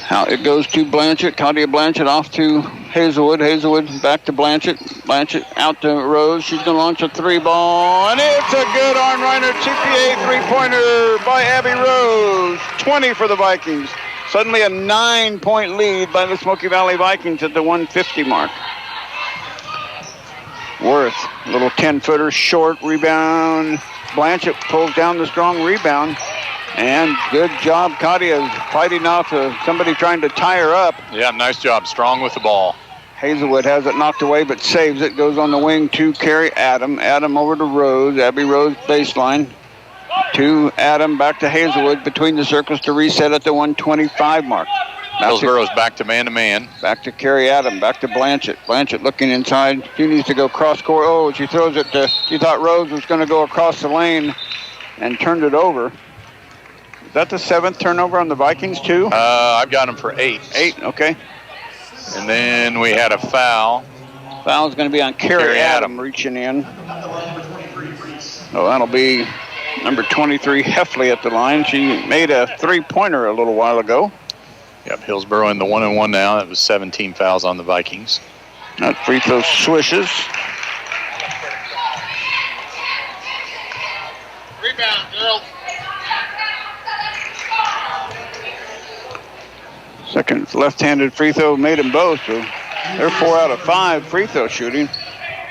B: How it goes to Blanchett. Claudia Blanchett off to Hazelwood. Hazelwood back to Blanchett. Blanchett out to Rose. She's going to launch a 3 ball. And it's a good Arn Reiner TPA 3-pointer by Abby Rose. 20 for the Vikings. Suddenly a 9-point lead by the Smoky Valley Vikings at the 150 mark. Worth, a little 10-footer, short rebound. Blanchett pulls down the strong rebound. And good job, Claudia, fighting off somebody trying to tie her up.
A: Yeah, nice job. Strong with the ball.
B: Hazelwood has it knocked away, but saves it. Goes on the wing to Carrie Adam. Adam over to Rose. Abby Rose baseline. To Adam, back to Hazelwood. Between the circles to reset at the 125 mark.
A: Hillsboro's back to man-to-man.
B: Back to Carrie Adam, back to Blanchett. Blanchett looking inside. She needs to go cross-court. Oh, she throws it to, she thought Rose was going to go across the lane and turned it over. Is that the 7th turnover on the Vikings, too?
A: I've got them for 8.
B: 8, okay.
A: And then we had a foul.
B: Foul's going to be on Carrie Adam reaching in. Oh, that'll be number 23, Heffley at the line. She made a 3-pointer a little while ago.
A: Yep, Hillsboro in the 1-and-1 now. That was 17 fouls on the Vikings.
B: That free throw swishes.
L: Rebound, girl.
B: Second left-handed free throw made them both. So they're 4 out of 5 free throw shooting.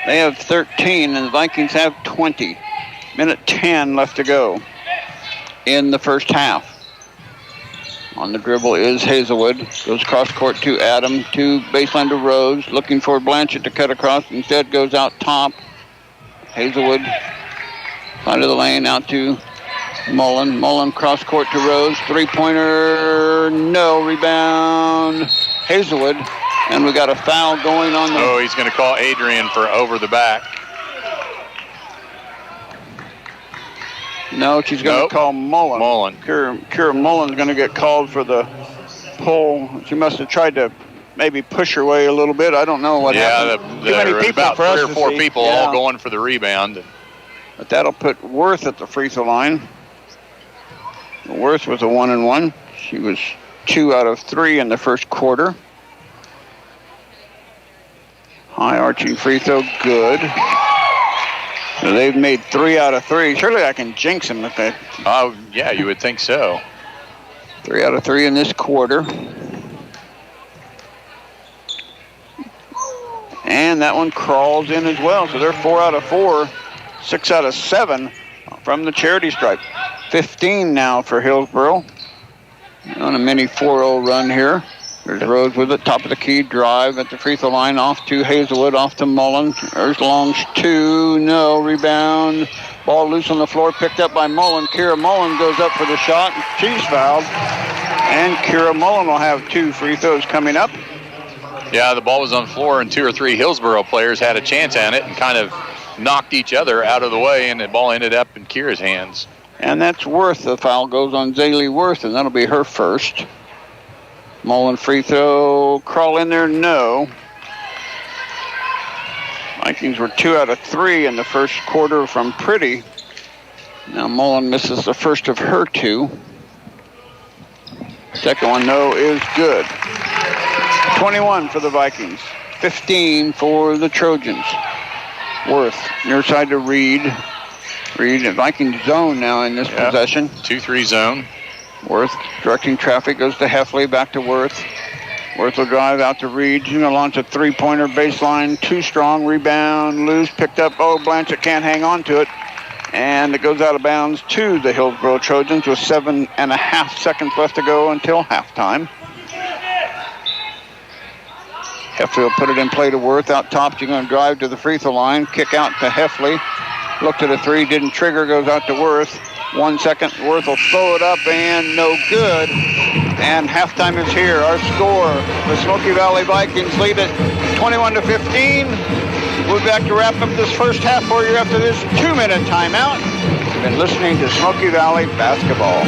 B: They have 13, and the Vikings have 20. Minute 10 left to go in the first half. On the dribble is Hazelwood. Goes cross court to Adam. To baseline to Rose. Looking for Blanchett to cut across. Instead goes out top. Hazelwood. Side of the lane out to Mullen. Mullen cross court to Rose. 3-pointer. No. Rebound. Hazelwood. And we got a foul going on the...
A: Oh, he's going to call Adrian for over the back.
B: No, she's going to call Mullen. Kira Mullen's going to get called for the pull. She must have tried to maybe push her way a little bit. I don't know what happened.
A: Too many people about 3 or 4 people all going for the rebound.
B: But that'll put Worth at the free throw line. Worth was a 1-and-1. She was 2 out of 3 in the first quarter. High arching free throw, good. So they've made 3 out of 3. Surely I can jinx them with that.
A: Oh, yeah, you would think so.
B: 3 out of 3 in this quarter. And that one crawls in as well. So they're 4 out of 4, 6 out of 7 from the charity stripe. 15 now for Hillsboro. On a mini 4-0 run here. There's Rose with it, top of the key, drive at the free throw line, off to Hazelwood, off to Mullen. There's long 2, no, rebound. Ball loose on the floor, picked up by Mullen. Kira Mullen goes up for the shot. She's fouled. And Kira Mullen will have 2 free throws coming up.
A: Yeah, the ball was on the floor, and 2 or 3 Hillsboro players had a chance at it and kind of knocked each other out of the way, and the ball ended up in Kira's hands.
B: And that's Worth. The foul goes on Zaylee Worth, and that'll be her first. Mullen free throw. Crawl in there? No. Vikings were 2 out of 3 in the first quarter from Pretty. Now Mullen misses the first of her 2. Second one, no, is good. 21 for the Vikings. 15 for the Trojans. Worth, near side to Reed. Reed, Viking zone now in this possession.
A: 2-3 zone.
B: Worth directing traffic, goes to Heffley, back to Worth. Worth will drive out to Reed. He's going to launch a three-pointer baseline. Too strong, rebound, loose, picked up. Oh, Blanchett can't hang on to it. And it goes out of bounds to the Hillsboro Trojans with 7.5 seconds left to go until halftime. Heffley will put it in play to Worth. Out top, she's going to drive to the free throw line. Kick out to Heffley. Looked at a 3, didn't trigger, goes out to Worth. 1 second, Worth will throw it up and no good. And halftime is here. Our score, the Smoky Valley Vikings lead it 21-15. We'll be back to wrap up this first half for you after this 2-minute timeout. You've been listening to Smoky Valley Basketball.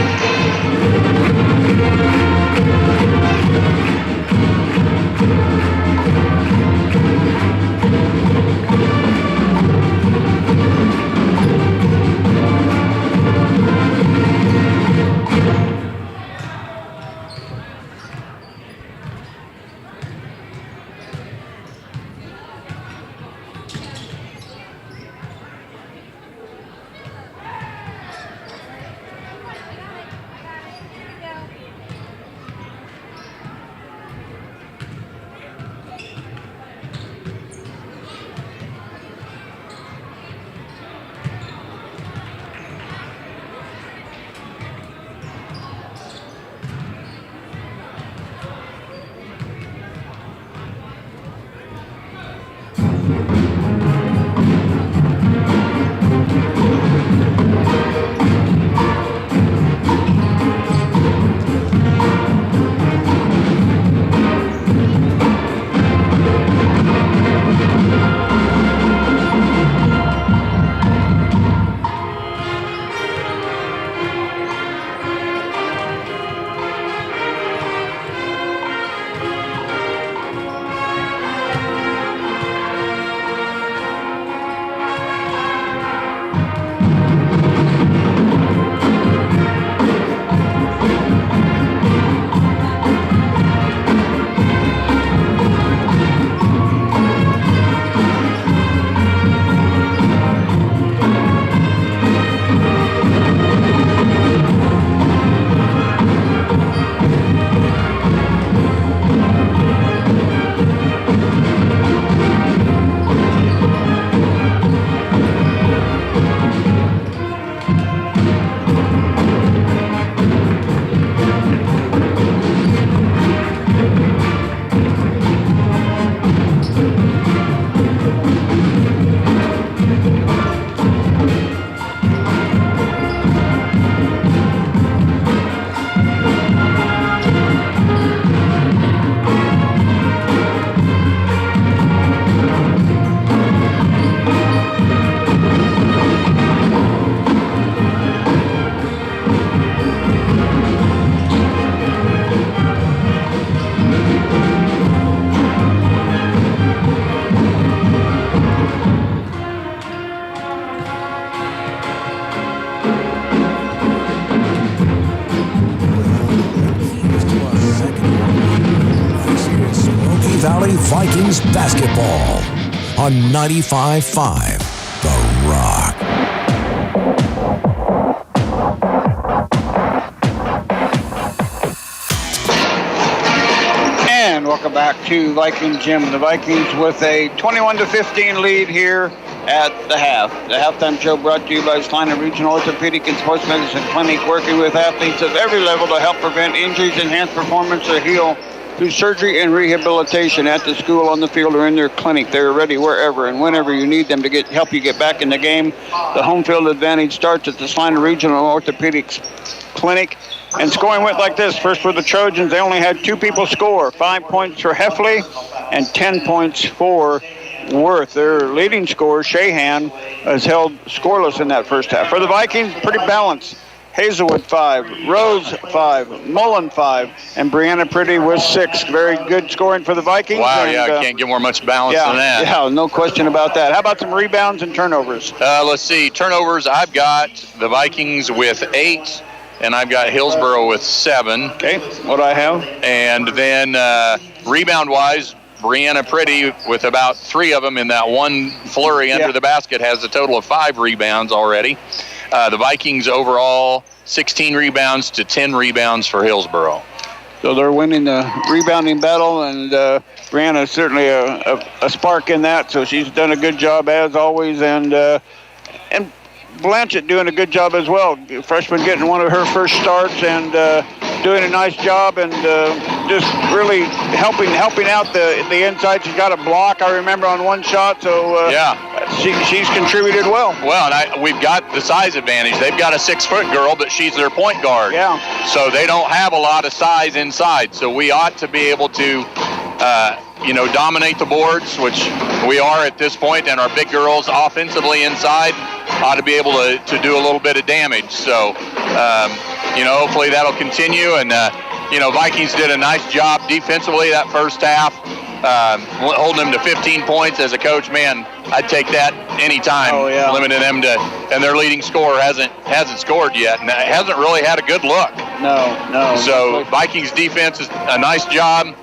H: Vikings basketball on 95.5 The Rock.
B: And welcome back to Viking Gym. The Vikings with a 21-15 lead here at the half. The halftime show brought to you by Schleiner Regional Orthopedic and Sports Medicine Clinic, working with athletes of every level to help prevent injuries, enhance performance, or heal through surgery and rehabilitation at the school, on the field, or in their clinic. They're ready wherever and whenever you need them to help you get back in the game. The home field advantage starts at the Schleiner Regional Orthopedics Clinic. And scoring went like this. First for the Trojans, they only had 2 people score. 5 points for Heffley and 10 points for Worth. Their leading scorer, Shahan, has held scoreless in that first half. For the Vikings, pretty balanced. Hazelwood 5, Rose 5, Mullen 5, and Brianna Pretty with 6. Very good scoring for the Vikings.
A: Wow,
B: and,
A: can't get more much balance than that.
B: Yeah, no question about that. How about some rebounds and turnovers?
A: Let's see. Turnovers, I've got the Vikings with 8, and I've got Hillsboro with 7.
B: Okay, what I have.
A: And then rebound-wise, Brianna Pretty with about 3 of them in that one flurry under the basket has a total of 5 rebounds already. The Vikings overall, 16 rebounds to 10 rebounds for Hillsboro.
B: So they're winning the rebounding battle, and Brianna is certainly a spark in that. So she's done a good job as always, and Blanchett doing a good job as well. Freshman getting one of her first starts and doing a nice job, and just really helping out the inside. She's got a block, I remember, on one shot. So she's contributed well.
A: Well, and we've got the size advantage. They've got a 6-foot girl, but she's their point guard.
B: Yeah.
A: So they don't have a lot of size inside. So we ought to be able to, dominate the boards, which we are at this point, and our big girls offensively inside ought to be able to do a little bit of damage. So, hopefully that'll continue. And, Vikings did a nice job defensively that first half, holding them to 15 points. As a coach, man, I'd take that anytime.
B: Oh, yeah.
A: Limiting them to, and their leading scorer hasn't scored yet, and hasn't really had a good look.
B: No.
A: So Vikings defense is a nice job.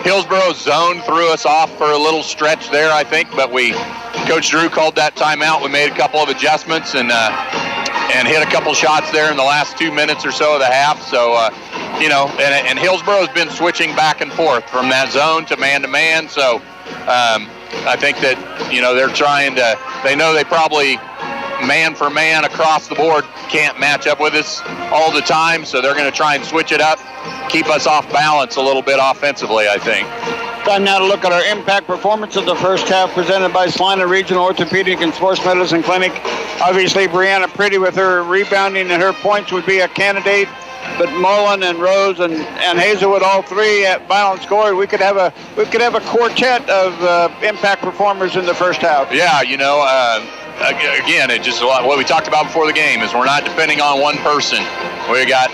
A: Hillsboro's zone threw us off for a little stretch there, I think, but Coach Drew called that timeout. We made a couple of adjustments and hit a couple shots there in the last 2 minutes or so of the half. So, and Hillsboro's been switching back and forth from that zone to man-to-man. So I think that, they're trying to, they know they probably man for man across the board can't match up with us all the time. So they're going to try and switch it up, keep us off balance a little bit offensively, I think.
B: Time now to look at our impact performance of the first half presented by Salina Regional Orthopedic and Sports Medicine Clinic. Obviously, Brianna Pretty with her rebounding and her points would be a candidate, but Mullen and Rose and Hazelwood, all 3 at balanced score. We could have a quartet of impact performers in the first half.
A: Yeah, again, it just what we talked about before the game is we're not depending on one person. We got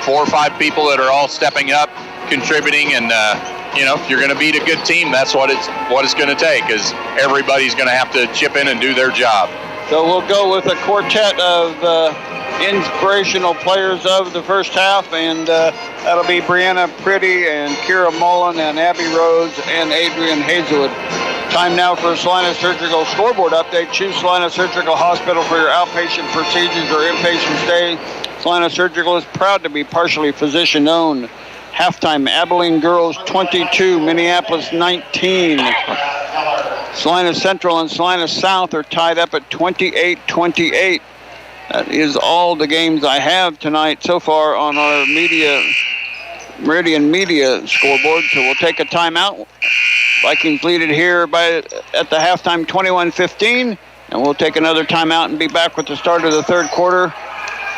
A: 4 or 5 people that are all stepping up, contributing, and if you're going to beat a good team, that's what it's going to take, is everybody's going to have to chip in and do their job.
B: So we'll go with a quartet of inspirational players of the first half, and that'll be Brianna Pretty and Kira Mullen and Abby Rose and Adrian Hazelwood. Time now for a Salina Surgical scoreboard update. Choose Salina Surgical Hospital for your outpatient procedures or inpatient stay. Salina Surgical is proud to be partially physician-owned. Halftime, Abilene girls 22, Minneapolis 19. Salina Central and Salina South are tied up at 28-28. That is all the games I have tonight so far on our Meridian Media scoreboard. So we'll take a timeout. Vikings lead it here at the halftime 21-15, and we'll take another timeout and be back with the start of the third quarter.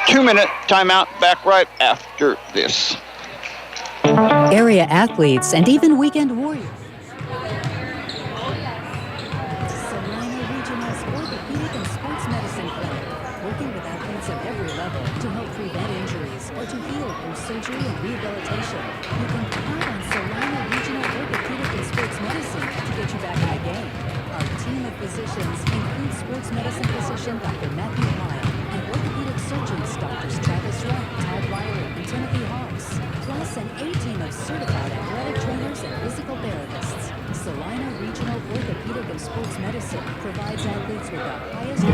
B: 2-minute timeout, back right after this.
L: Area athletes and even weekend warriors. Salina Regional's Orthopedic and Sports Medicine Clinic, working with athletes at every level to help prevent injuries or to heal through surgery and rehabilitation. You can count on Salina Regional Orthopedic and Sports Medicine to get you back in the game. Our team of physicians includes sports medicine physician Dr. Matthew Lyle and orthopedic surgeons Drs. Travis Wright, Todd Riley, and Timothy Hawks, plus an A-team of certified athletic trainers and physical therapists. Salina Regional Orthopedic and Sports Medicine provides athletes with the highest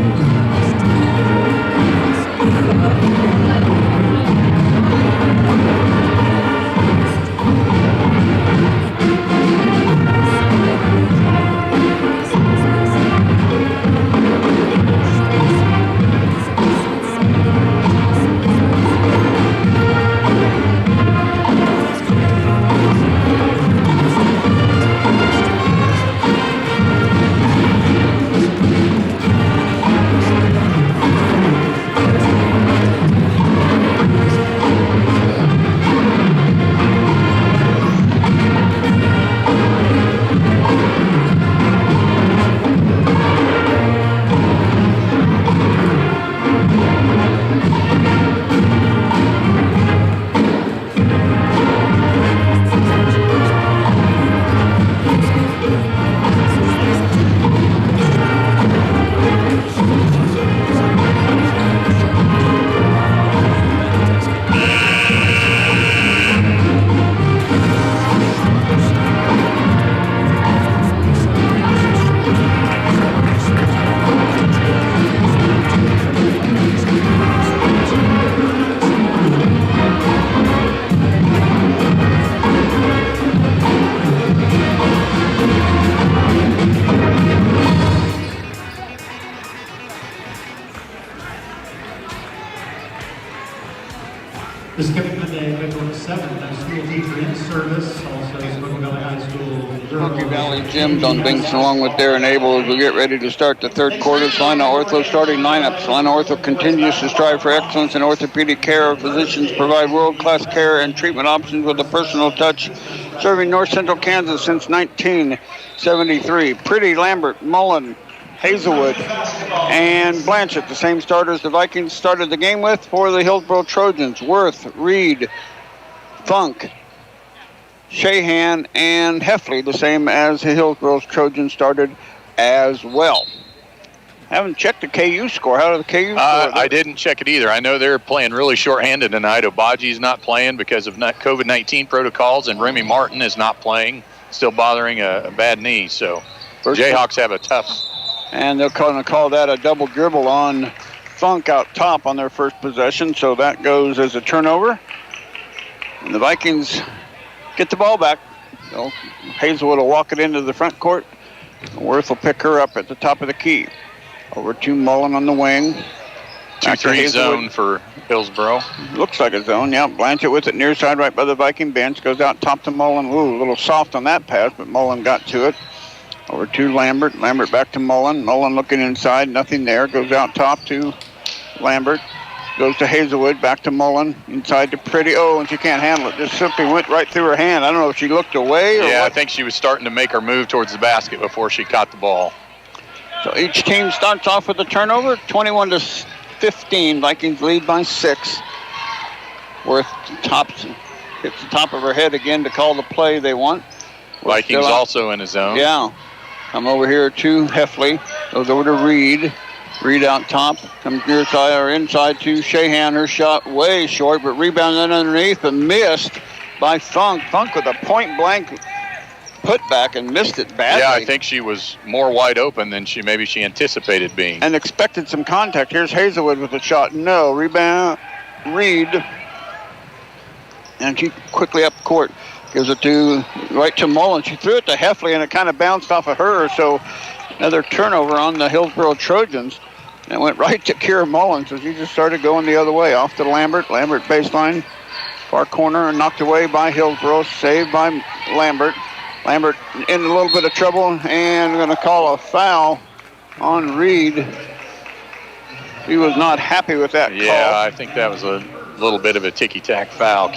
K: This coming Monday, February 7th, a school teacher in service, also Smoky Valley High School.
C: Smoky Valley Gym, Don Binks along with Darren Abel as we get ready to start the third quarter. Salina Ortho starting lineup. Salina Ortho continues to strive for excellence in orthopedic care. Our physicians provide world-class care and treatment options with a personal touch. Serving North Central Kansas since 1973. Pretty, Lambert, Mullen, Hazelwood, and Blanchett, the same starters the Vikings started the game with for the Hillsboro Trojans. Worth, Reed, Funk, Shahan, and Heffley, the same as the Hillsboro Trojans started as well. Haven't checked the KU score. How did the KU score?
A: I didn't check it either. I know they're playing really shorthanded tonight. Obaji's not playing because of COVID-19 protocols, and Remy Martin is not playing, still bothering a bad knee. So Jayhawks have a tough.
C: And they're going to call that a double dribble on Funk out top on their first possession. So that goes as a turnover. And the Vikings get the ball back. So Hazelwood will walk it into the front court. Worth will pick her up at the top of the key. Over to Mullen on the wing.
A: 2-3 zone for Hillsboro.
C: Looks like a zone, yeah. Blanchett with it near side right by the Viking bench. Goes out top to Mullen. Ooh, a little soft on that pass, but Mullen got to it. Over to Lambert. Lambert back to Mullen. Mullen looking inside. Nothing there. Goes out top to Lambert. Goes to Hazelwood. Back to Mullen. Inside to Pretty. Oh, and she can't handle it. Just simply went right through her hand. I don't know if she looked away or
A: Yeah,
C: what.
A: I think she was starting to make her move towards the basket before she caught the ball.
C: So each team starts off with a turnover. 21-15. Vikings lead by 6. Worth hits the top of her head again to call the play they want.
A: Vikings also in a zone.
C: Yeah. Come over here to Heffley. Goes over to Reed. Reed out top. Comes near side or inside to Shahan. Her shot way short, but rebounded underneath and missed by Funk. Funk with a point-blank putback and missed it badly.
A: Yeah, I think she was more wide open than she anticipated being.
C: And expected some contact. Here's Hazelwood with a shot. No. Rebound. Reed. And she quickly up court. Gives it right to Mullen. She threw it to Heffley, and it kind of bounced off of her. So another turnover on the Hillsboro Trojans. And it went right to Kira Mullen. So she just started going the other way. Off to Lambert. Lambert baseline. Far corner and knocked away by Hillsboro. Saved by Lambert. Lambert in a little bit of trouble and going to call a foul on Reed. He was not happy with that call.
A: Yeah, I think that was a little bit of a ticky-tack foul.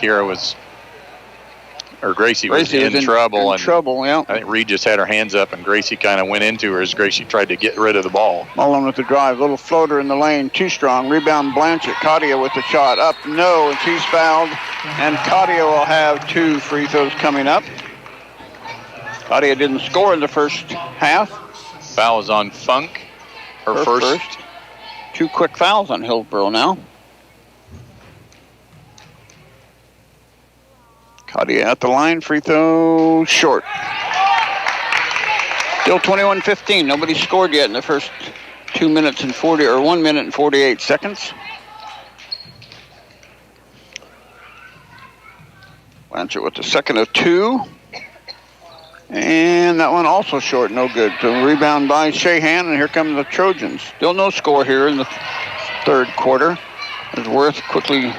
A: Gracie was in trouble.
C: Yeah.
A: I think Reed just had her hands up, and Gracie kind of went into her as Gracie tried to get rid of the ball.
C: Mullen with the drive. Little floater in the lane. Too strong. Rebound Blanchett. Katia with the shot. Up. No. And she's fouled. And Katia will have 2 free throws coming up. Katia didn't score in the first half.
A: Foul is on Funk. Her first.
C: 2 quick fouls on Hillsboro now. Katia at the line, free throw short. Still 21-15. Nobody scored yet in the first 1 minute and 48 seconds. Blanchett with the second of 2. And that one also short, no good. So rebound by Shahan, and here come the Trojans. Still no score here in the third quarter. As Worth quickly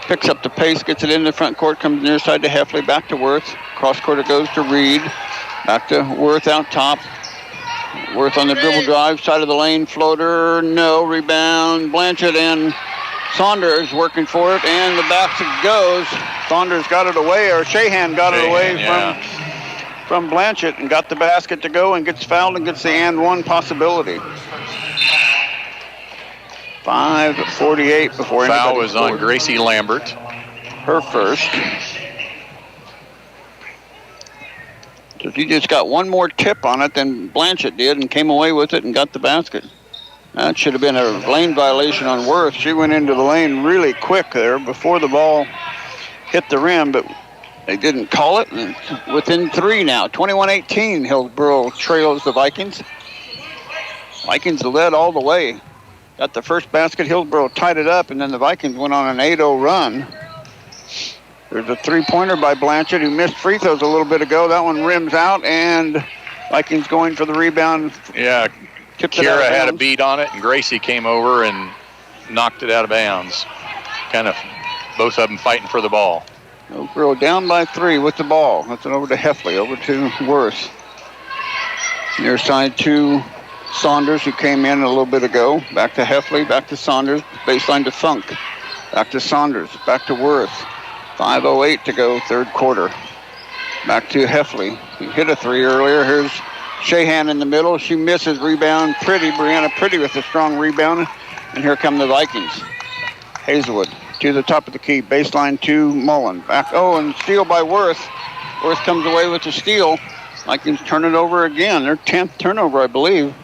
C: picks up the pace, gets it in the front court, comes near side to Heffley, back to Worth. Cross court it goes to Reed. Back to Worth out top. Worth on the dribble drive, side of the lane, floater, no, rebound. Blanchett and Saunders working for it, and the basket goes. Saunders got it away, or Shahan got it away from Blanchett and got the basket to go and gets fouled and gets the and one possibility. 5:48 before
A: foul was on Gracie Lambert.
C: Her first. So she just got one more tip on it than Blanchett did and came away with it and got the basket. That should have been a lane violation on Worth. She went into the lane really quick there before the ball hit the rim, but they didn't call it. And within 3 now. 21-18, Hillsboro trails the Vikings. Vikings led all the way. Got the first basket, Hillsboro tied it up, and then the Vikings went on an 8-0 run. There's a three-pointer by Blanchett, who missed free throws a little bit ago. That one rims out, and Vikings going for the rebound.
A: Yeah, Kira had a beat on it, and Gracie came over and knocked it out of bounds. Kind of both of them fighting for the ball.
B: Hillsboro down by 3 with the ball. That's it over to Heffley, over to Worth. Near side to Saunders, who came in a little bit ago. Back to Heffley, back to Saunders. Baseline to Funk. Back to Saunders, back to Worth. 5:08 to go, third quarter. Back to Heffley. He hit a 3 earlier. Here's Shahan in the middle. She misses. Rebound. Brianna Pretty with a strong rebound. And here come the Vikings. Hazelwood to the top of the key. Baseline to Mullen. Back. Oh, and steal by Worth. Worth comes away with the steal. Vikings turn it over again. Their 10th turnover, I believe.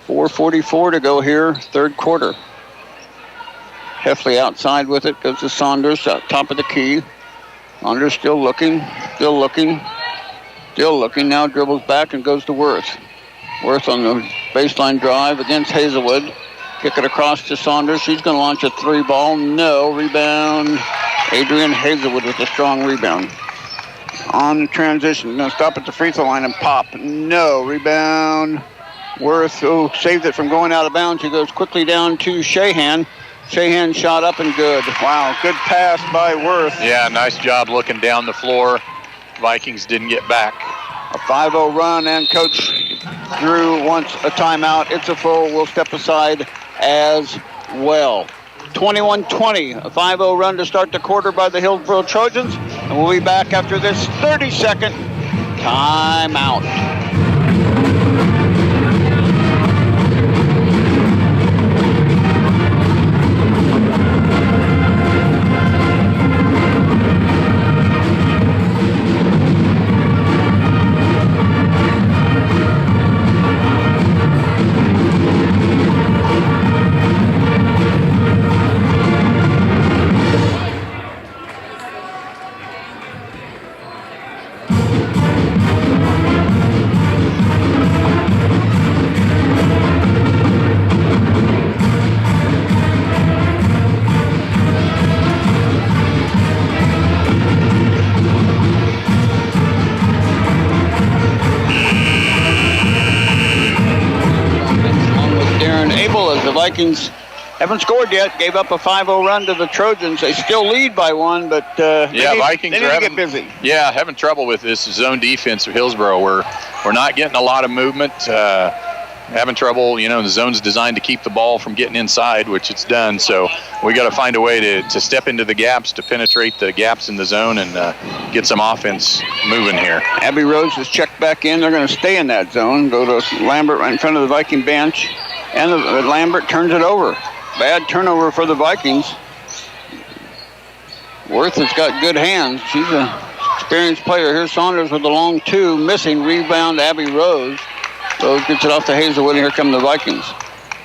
B: 4:44 to go here, third quarter. Heffley outside with it. Goes to Saunders, top of the key. Saunders still looking. Now dribbles back and goes to Worth. Worth on the baseline drive against Hazelwood. Kick it across to Saunders. She's going to launch a 3 ball. No. Rebound. Adrian Hazelwood with a strong rebound. On the transition. Going to stop at the free throw line and pop. No. Rebound. Worth, saved it from going out of bounds. He goes quickly down to Shahan. Shahan shot up and good. Wow, good pass by Worth.
A: Yeah, nice job looking down the floor. Vikings didn't get back.
B: A 5-0 run, and Coach Drew wants a timeout. It's a full. We'll step aside as well. 21-20, a 5-0 run to start the quarter by the Hillsboro Trojans. And we'll be back after this 30-second timeout. Vikings haven't scored yet. Gave up a 5-0 run to the Trojans. They still lead by 1, but
A: Vikings
B: they need to get busy.
A: Yeah, having trouble with this zone defense of Hillsboro. We're not getting a lot of movement. Having trouble, the zone's designed to keep the ball from getting inside, which it's done. So we got to find a way to step into the gaps, to penetrate the gaps in the zone, and get some offense moving here.
B: Abby Rose is checked back in. They're going to stay in that zone. Go to Lambert right in front of the Viking bench. And Lambert turns it over. Bad turnover for the Vikings. Worth has got good hands. She's an experienced player. Here's Saunders with the long 2. Missing rebound, Abby Rose. Rose gets it off to Hazelwood, and here come the Vikings.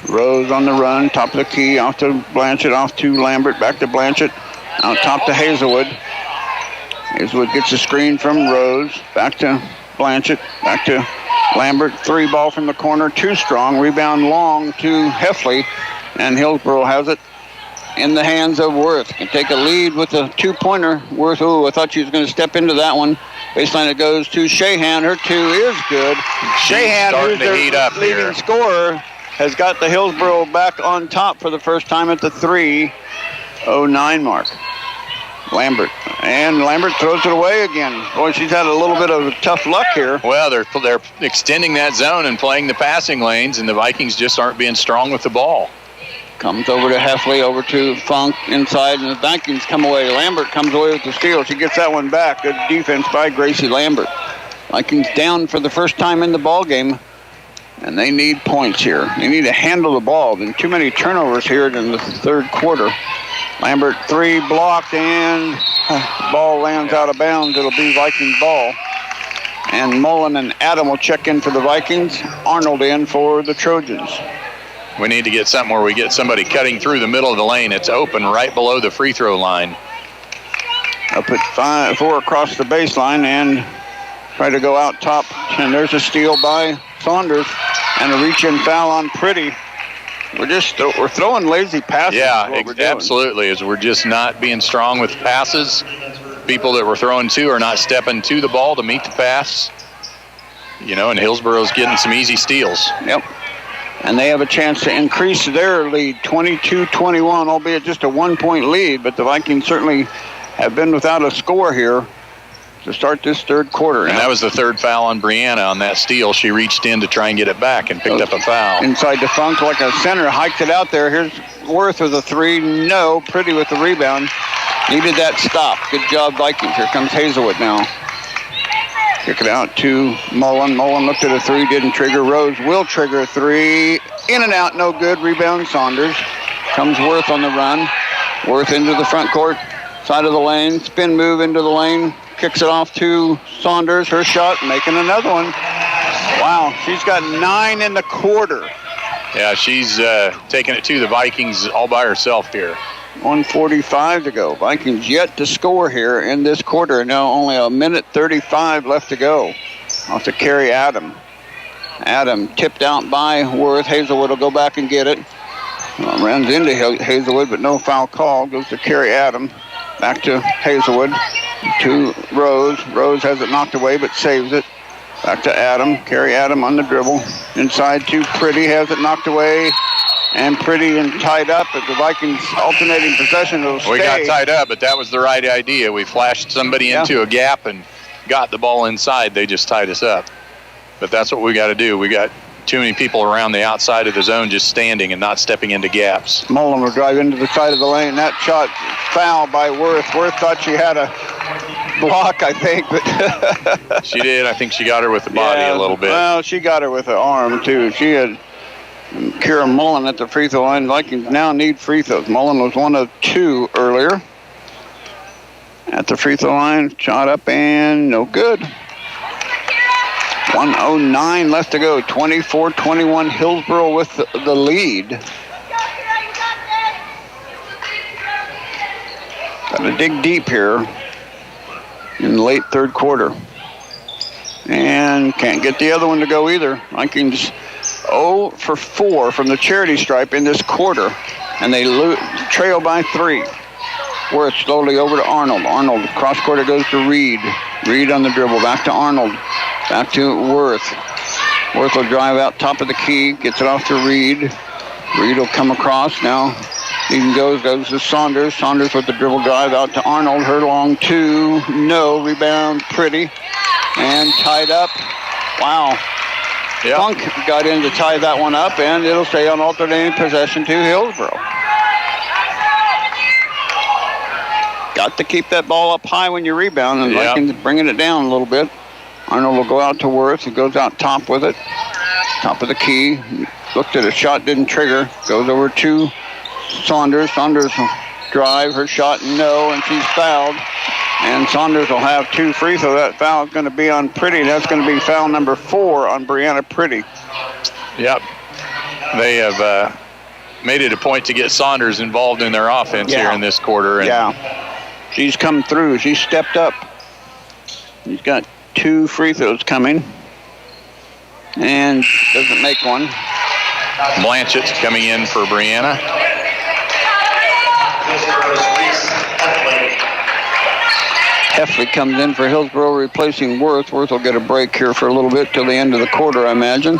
B: Rose on the run, top of the key, off to Blanchett, off to Lambert, back to Blanchett, out top to Hazelwood. Hazelwood gets a screen from Rose, back to Blanchett, back to Lambert. 3 ball from the corner, too strong. Rebound long to Heffley, and Hillsboro has it in the hands of Worth. Can take a lead with a 2-pointer. Worth, I thought she was going to step into that one. Baseline it goes to Shahan. Her 2 is good. Shahan, who's their leading scorer, has got the Hillsboro back on top for the first time at the 3:09 mark. Lambert throws it away again. Boy, she's had a little bit of tough luck here.
A: Well, they're extending that zone and playing the passing lanes, and the Vikings just aren't being strong with the ball.
B: Comes over to Heffley, over to Funk inside, and the Vikings come away. Lambert comes away with the steal. She gets that one back. Good defense by Gracie Lambert. Vikings down for the first time in the ball game, and they need points here. They need to handle the ball. Been too many turnovers here in the third quarter. Lambert 3 blocked, and ball lands out of bounds. It'll be Viking ball. And Mullen and Adam will check in for the Vikings. Arnold in for the Trojans.
A: We need to get something where we get somebody cutting through the middle of the lane. It's open right below the free throw line.
B: I'll put 4 across the baseline and try to go out top. And there's a steal by Saunders and a reach-in foul on Pretty. We're throwing lazy passes.
A: Yeah, absolutely. As we're just not being strong with passes. People that we're throwing to are not stepping to the ball to meet the pass. And Hillsboro's getting some easy steals.
B: Yep. And they have a chance to increase their lead, 22-21, albeit just a 1-point lead. But the Vikings certainly have been without a score here to start this third quarter.
A: And that was the third foul on Brianna on that steal. She reached in to try and get it back and picked up a foul.
B: Inside to Funk like a center, hiked it out there. Here's Worth with a three. No, Pretty with the rebound. Needed that stop. Good job, Vikings. Here comes Hazelwood now. Kick it out to Mullen. Mullen looked at a three, didn't trigger. Rose will trigger a three. In and out, no good. Rebound, Saunders. Comes Worth on the run. Worth into the front court, side of the lane. Spin move into the lane. Kicks it off to Saunders. Her shot, making another one. Wow, she's got 9 in the quarter.
A: Yeah, she's taking it to the Vikings all by herself here.
B: 1:45 to go. Vikings yet to score here in this quarter. Now only a minute 35 left to go. Off to Carrie Adam. Adam tipped out by Worth. Hazelwood will go back and get it. Runs into Hazelwood, but no foul call. Goes to Carrie Adam. Back to Hazelwood. To Rose. Rose has it knocked away, but saves it. Back to Adam. Carrie Adam on the dribble. Inside to Pretty. Has it knocked away. And Pretty and tied up, but the Vikings alternating possession will stay.
A: We got tied up, but that was the right idea. We flashed somebody into a gap and got the ball inside. They just tied us up. But that's what we got to do. We got too many people around the outside of the zone just standing and not stepping into gaps.
B: Mullen will drive into the side of the lane. That shot foul by Worth. Worth thought she had a block, I think, but
A: she did. I think she got her with the body a little bit.
B: Well, she got her with the arm, too. She had Kira Mullen at the free throw line. Vikings now need free throws. Mullen was 1 of 2 earlier. At the free throw line, shot up and no good. 1:09 left to go. 24-21, Hillsboro with the lead. Got to dig deep here in the late third quarter. And can't get the other one to go either. Vikings 0 for 4 from the charity stripe in this quarter, and they trail by 3. Worth slowly over to Arnold. Arnold, cross quarter goes to Reed. Reed on the dribble, back to Arnold. Back to Worth. Worth will drive out top of the key, gets it off to Reed. Reed will come across now. Even goes to Saunders. Saunders with the dribble drive out to Arnold. Her long two, no. Rebound, Pretty. And tied up. Wow. Yep. Funk got in to tie that one up, and it'll stay on alternating possession to Hillsboro. Got to keep that ball up high when you rebound, and Vikings bringing it down a little bit. Arnold will go out to Worth. He goes out top with it. Top of the key. Looked at a shot, didn't trigger. Goes over to Saunders. Saunders will drive. Her shot, no, and she's fouled. And Saunders will have 2 free throws. That foul is going to be on Pretty. That's going to be foul number 4 on Brianna Pretty.
A: Yep. They have made it a point to get Saunders involved in their offense here in this quarter. And
B: she's come through. She's stepped up. He's got 2 free throws coming. And doesn't make one.
A: Blanchett's coming in for Brianna.
B: Heffley comes in for Hillsboro, replacing Worth. Worth will get a break here for a little bit till the end of the quarter, I imagine.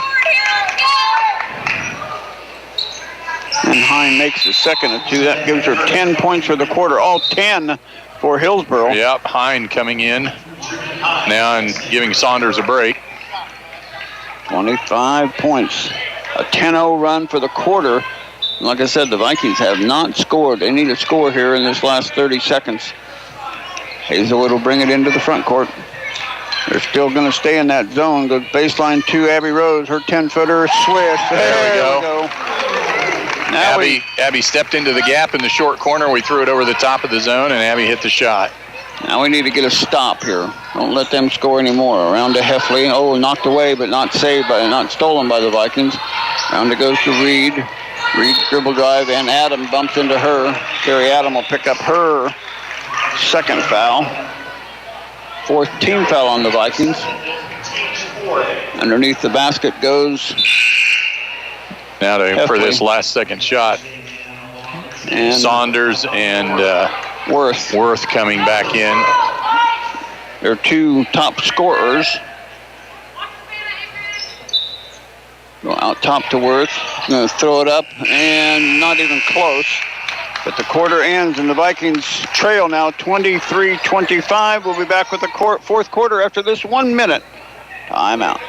B: And Hine makes the second of 2. That gives her 10 points for the quarter, all 10 for Hillsboro.
A: Yep, Hine coming in now and giving Saunders a break.
B: 25 points. A 10-0 run for the quarter. Like I said, the Vikings have not scored. They need a score here in this last 30 seconds. Hazelwood will bring it into the front court. They're still going to stay in that zone. Goes baseline to Abby Rose. Her 10-footer swish.
A: There we go. Now Abby stepped into the gap in the short corner. We threw it over the top of the zone, and Abby hit the shot.
B: Now we need to get a stop here. Don't let them score anymore. Around to Heffley. Oh, knocked away, but not stolen by the Vikings. Round it goes to Reed. Reed dribble drive, and Adam bumps into her. Carrie Adam will pick up her second foul. 4th team foul on the Vikings. Underneath the basket goes
A: now for this last second shot. And Saunders and Worth coming back in.
B: They're 2 top scorers. Go out top to Worth. Going to throw it up, and not even close. But the quarter ends, and the Vikings trail now 23-25. We'll be back with the fourth quarter after this 1 minute timeout.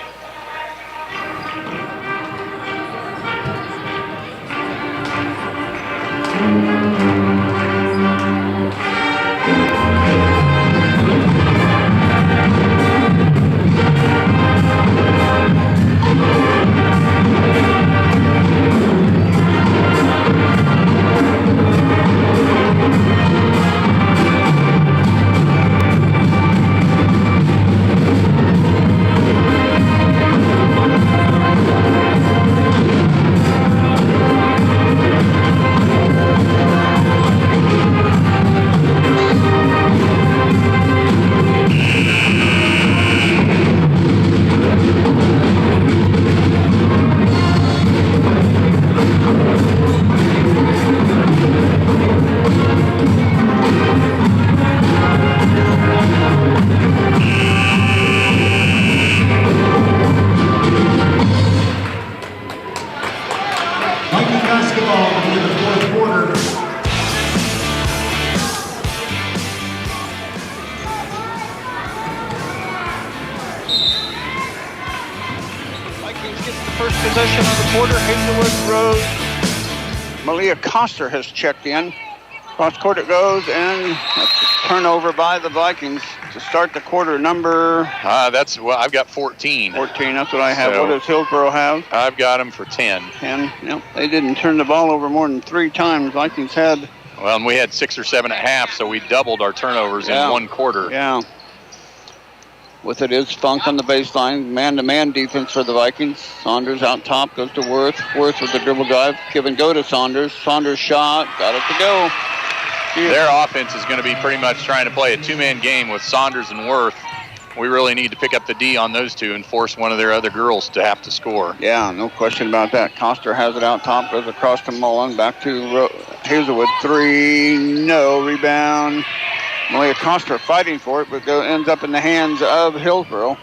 B: Coster has checked in. Cross court it goes, and that's a turnover by the Vikings to start the quarter. Number
A: I've got 14.
B: 14, that's what I have.
A: So
B: what does Hillsboro have?
A: I've got them for 10.
B: 10, yep. They didn't turn the ball over more than 3 times. Vikings had...
A: Well, and we had 6 or 7 at half, so we doubled our turnovers in 1 quarter.
B: Yeah. With it is Funk on the baseline. Man-to-man defense for the Vikings. Saunders out top, goes to Worth. Worth with the dribble drive. Give and go to Saunders. Saunders shot, got it to go.
A: Their offense is going to be pretty much trying to play a 2-man game with Saunders and Worth. We really need to pick up the D on those two and force one of their other girls to have to score.
B: Yeah, no question about that. Coster has it out top, goes across to Mullen. Back to Hazelwood. 3, no. Rebound. Malia Coster fighting for it, but ends up in the hands of Hillsboro.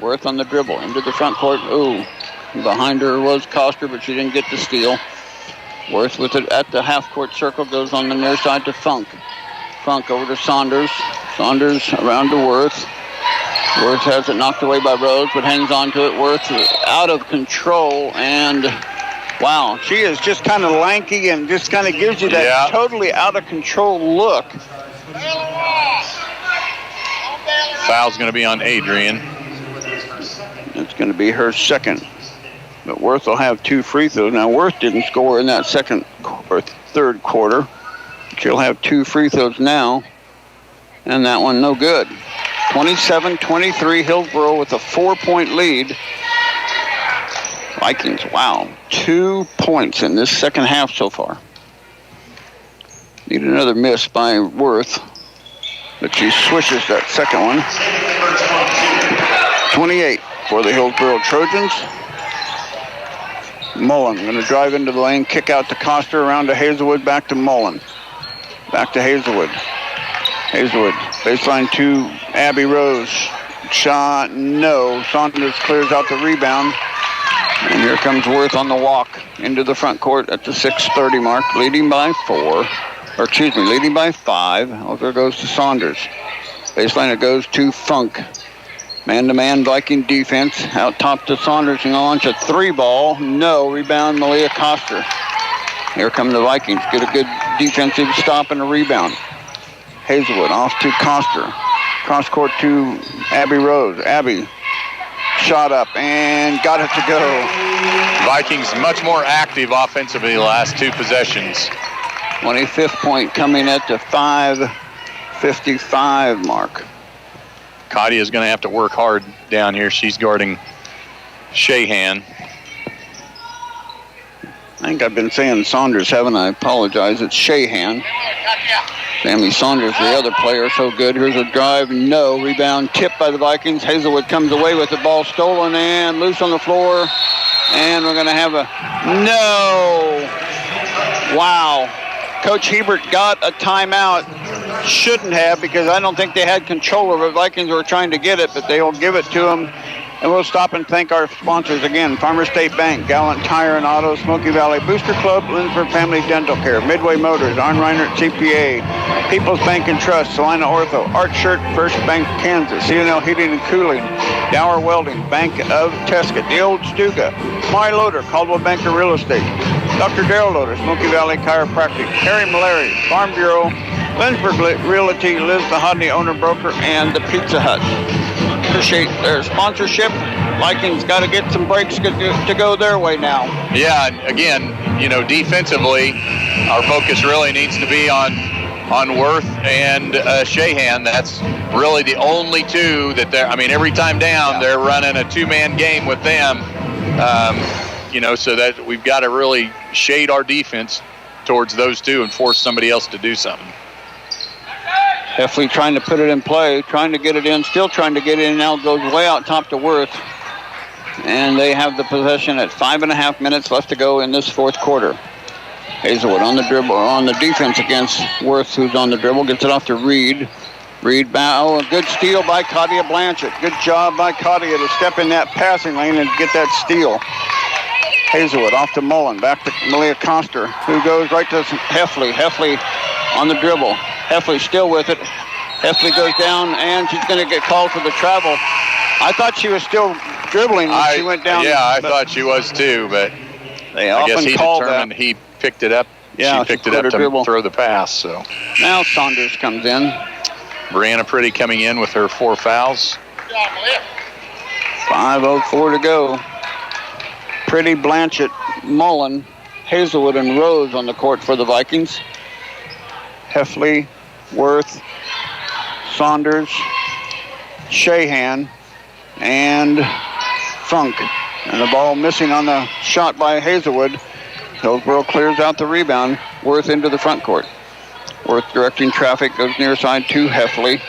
B: Worth on the dribble into the front court. Ooh, behind her was Coster, but she didn't get the steal. Worth with it at the half-court circle, goes on the near side to Funk. Funk over to Saunders. Saunders around to Worth. Worth has it knocked away by Rose, but hangs on to it. Worth out of control, and wow, she is just kind of lanky and just kind of gives you that totally out of control look.
A: Foul's going to be on Adrian.
B: It's going to be her second. But Worth will have 2 free throws. Now, Worth didn't score in that second or third quarter. She'll have 2 free throws now. And that one no good. 27-23, Hillsboro with a 4-point lead. Vikings, wow. 2 points in this second half so far. Need another miss by Worth. But she swishes that second one. 28 for the Hillsboro Trojans. Mullen going to drive into the lane, kick out to Coster, around to Hazelwood, back to Mullen. Back to Hazelwood. Hazelwood, baseline to Abby Rose. Shot, no. Saunders clears out the rebound. And here comes Worth on the walk into the front court at the 6:30 mark, leading by 5. Over goes to Saunders. Baseline it goes to Funk. Man-to-man Viking defense. Out top to Saunders and launch a 3 ball. No. Rebound Malia Coster. Here come the Vikings. Get a good defensive stop and a rebound. Hazelwood off to Coster. Cross court to Abby Rose. Abby shot up and got it to go.
A: Vikings much more active offensively the last 2 possessions.
B: 25th point coming at the 5:55 mark.
A: Katia is going to have to work hard down here. She's guarding Shahan.
B: I think I've been saying Saunders, haven't I? Apologize. It's Shahan. Sammy Saunders, the other player, so good. Here's a drive. No. Rebound tipped by the Vikings. Hazelwood comes away with the ball stolen and loose on the floor. And we're going to have a no. Wow. Coach Hebert got a timeout. Shouldn't have, because I don't think they had control over it. Vikings were trying to get it, but they will give it to him. And we'll stop and thank our sponsors again: Farmer State Bank, Gallant Tire and Auto, Smoky Valley Booster Club, Lindsford Family Dental Care, Midway Motors, Arn Reinert CPA, People's Bank and Trust, Salina Ortho, Art Shirt, First Bank Kansas, C&L Heating and Cooling, Dower Welding, Bank of Tesket, The Old Stuga, My Loader, Caldwell Banker Real Estate, Dr. Darrell Loader, Smoky Valley Chiropractic, Harry Malary, Farm Bureau, Lindsburg Realty, Liz the Hodney Owner Broker, and the Pizza Hut. Appreciate their sponsorship. Vikings got to get some breaks to go their way now.
A: Yeah, again, defensively, our focus really needs to be on Worth and Shahan. That's really the only two that they're, every time down, they're running a two-man game with them. So that we've got to really shade our defense towards those two and force somebody else to do something.
B: Heffley trying to put it in play, trying to get it in, still trying to get it in. Now goes way out top to Worth. And they have the possession at 5.5 minutes left to go in this fourth quarter. Hazelwood on the dribble, on the defense against Worth, who's on the dribble, gets it off to Reed. Reed, a good steal by Katia Blanchett. Good job by Katia to step in that passing lane and get that steal. Hazelwood off to Mullen, back to Malia Coster, who goes right to Heffley. Heffley on the dribble. Heffley still with it. Heffley goes down, and she's going to get called for the travel. I thought she was still dribbling when she went down.
A: Yeah, I thought she was too, but I guess he determined that. He picked it up.
B: Yeah,
A: she picked it up to throw the pass. So
B: now Saunders comes in.
A: Brianna Pretty coming in with her 4 fouls.
B: 5:04 to go. Pretty, Blanchett, Mullen, Hazelwood, and Rose on the court for the Vikings. Heffley, Worth, Saunders, Shahan, and Funk. And the ball missing on the shot by Hazelwood. Hillsboro clears out the rebound. Worth into the front court. Worth directing traffic, goes near side to Heffley.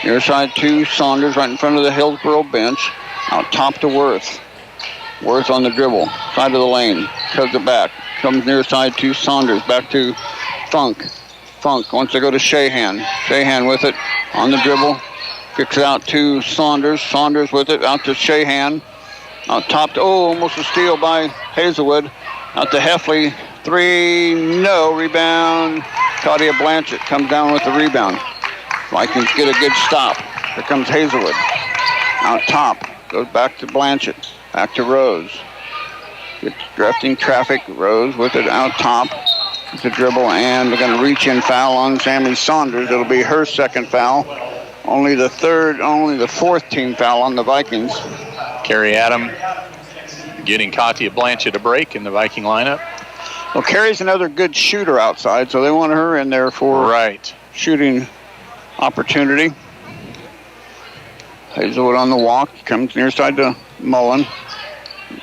B: Near side to Saunders, right in front of the Hillsboro bench. Out top to Worth. Worth on the dribble, side of the lane, cuts it back. Comes near side to Saunders, back to Funk. Funk wants to go to Shahan. Shahan with it on the dribble. Kicks it out to Saunders. Saunders with it, out to Shahan. Out top to, almost a steal by Hazelwood. Out to Heffley. 3, no. Rebound. Katia Blanchett comes down with the rebound. Vikings get a good stop. Here comes Hazelwood. Out top. Goes back to Blanchett. Back to Rose. Gets drifting traffic. Rose with it out top. The dribble, and they're going to reach in foul on Sammy Saunders. It'll be her second foul. Only the fourth team foul on the Vikings.
A: Carrie Adam getting Katia Blanchett a break in the Viking lineup.
B: Well, Carrie's another good shooter outside, so they want her in there for shooting opportunity. Hazelwood on the walk, comes near side to Mullen.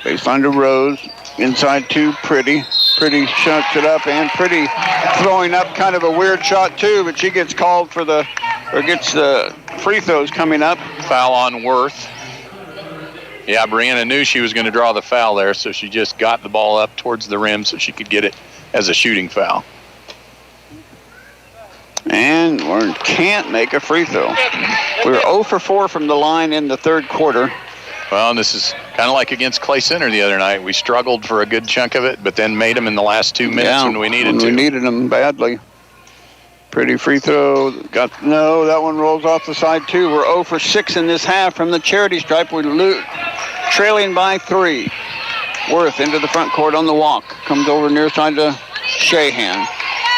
B: Baseline to Rose, inside to Pretty. Pretty shuts it up, and Pretty throwing up kind of a weird shot too, but she gets called for gets the free throws coming up.
A: Foul on Worth. Yeah, Brianna knew she was going to draw the foul there, so she just got the ball up towards the rim so she could get it as a shooting foul.
B: And we can't make a free throw. We were 0 for 4 from the line in the third quarter.
A: Well, and this is kind of like against Clay Center the other night. We struggled for a good chunk of it, but then made them in the last 2 minutes when we needed to.
B: We needed them badly. Pretty free throw. That one rolls off the side too. We're 0 for 6 in this half from the charity stripe. We're trailing by 3. Worth into the front court on the walk. Comes over near side to Shahan,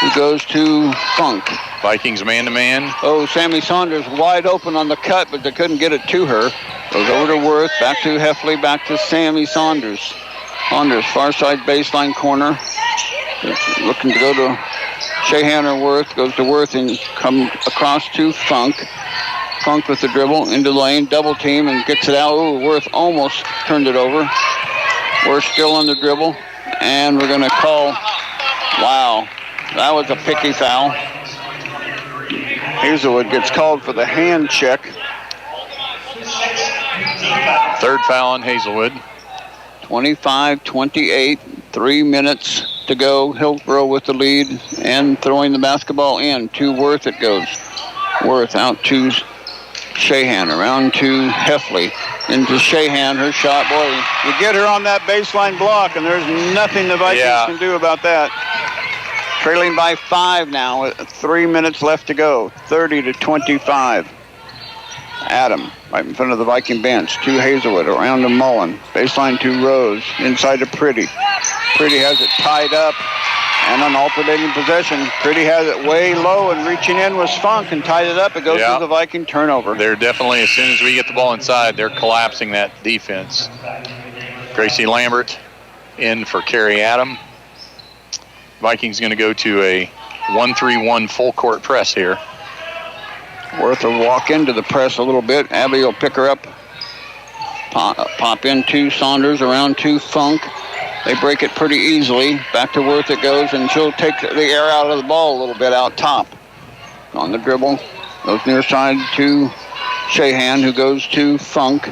B: who goes to Funk.
A: Vikings man-to-man.
B: Sammy Saunders wide open on the cut, but they couldn't get it to her. Goes over to Worth, back to Heffley, back to Sammy Saunders. Saunders, far side baseline corner. Looking to go to Shahan or Worth. Goes to Worth and come across to Funk. Funk with the dribble into the lane, double team, and gets it out. Worth almost turned it over. Worth still on the dribble, and we're going to call. Wow, that was a picky foul. Hazelwood gets called for the hand check.
A: Third foul on Hazelwood.
B: 25-28, 3 minutes to go. Hillsboro with the lead and throwing the basketball in. To Worth it goes. Worth out to Shahan, around to Heffley. into Shahan, her shot. Boy, you get her on that baseline block, and there's nothing the Vikings can do about that. Trailing by 5 now, with 3 minutes left to go. 30-25. Adam, right in front of the Viking bench. To Hazelwood, around to Mullen. Baseline to Rose, inside to Pretty. Pretty has it tied up, and an alternating possession. Pretty has it way low, and reaching in was Funk and tied it up. It goes to the Viking turnover.
A: They're definitely, as soon as we get the ball inside, they're collapsing that defense. Gracie Lambert in for Carrie Adam. Vikings going to go to a 1-3-1 full court press here.
B: Worth will walk into the press a little bit. Abby will pick her up. Pop into Saunders, around to Funk. They break it pretty easily. Back to Worth it goes, and she'll take the air out of the ball a little bit out top. On the dribble. Goes near side to Shahan, who goes to Funk.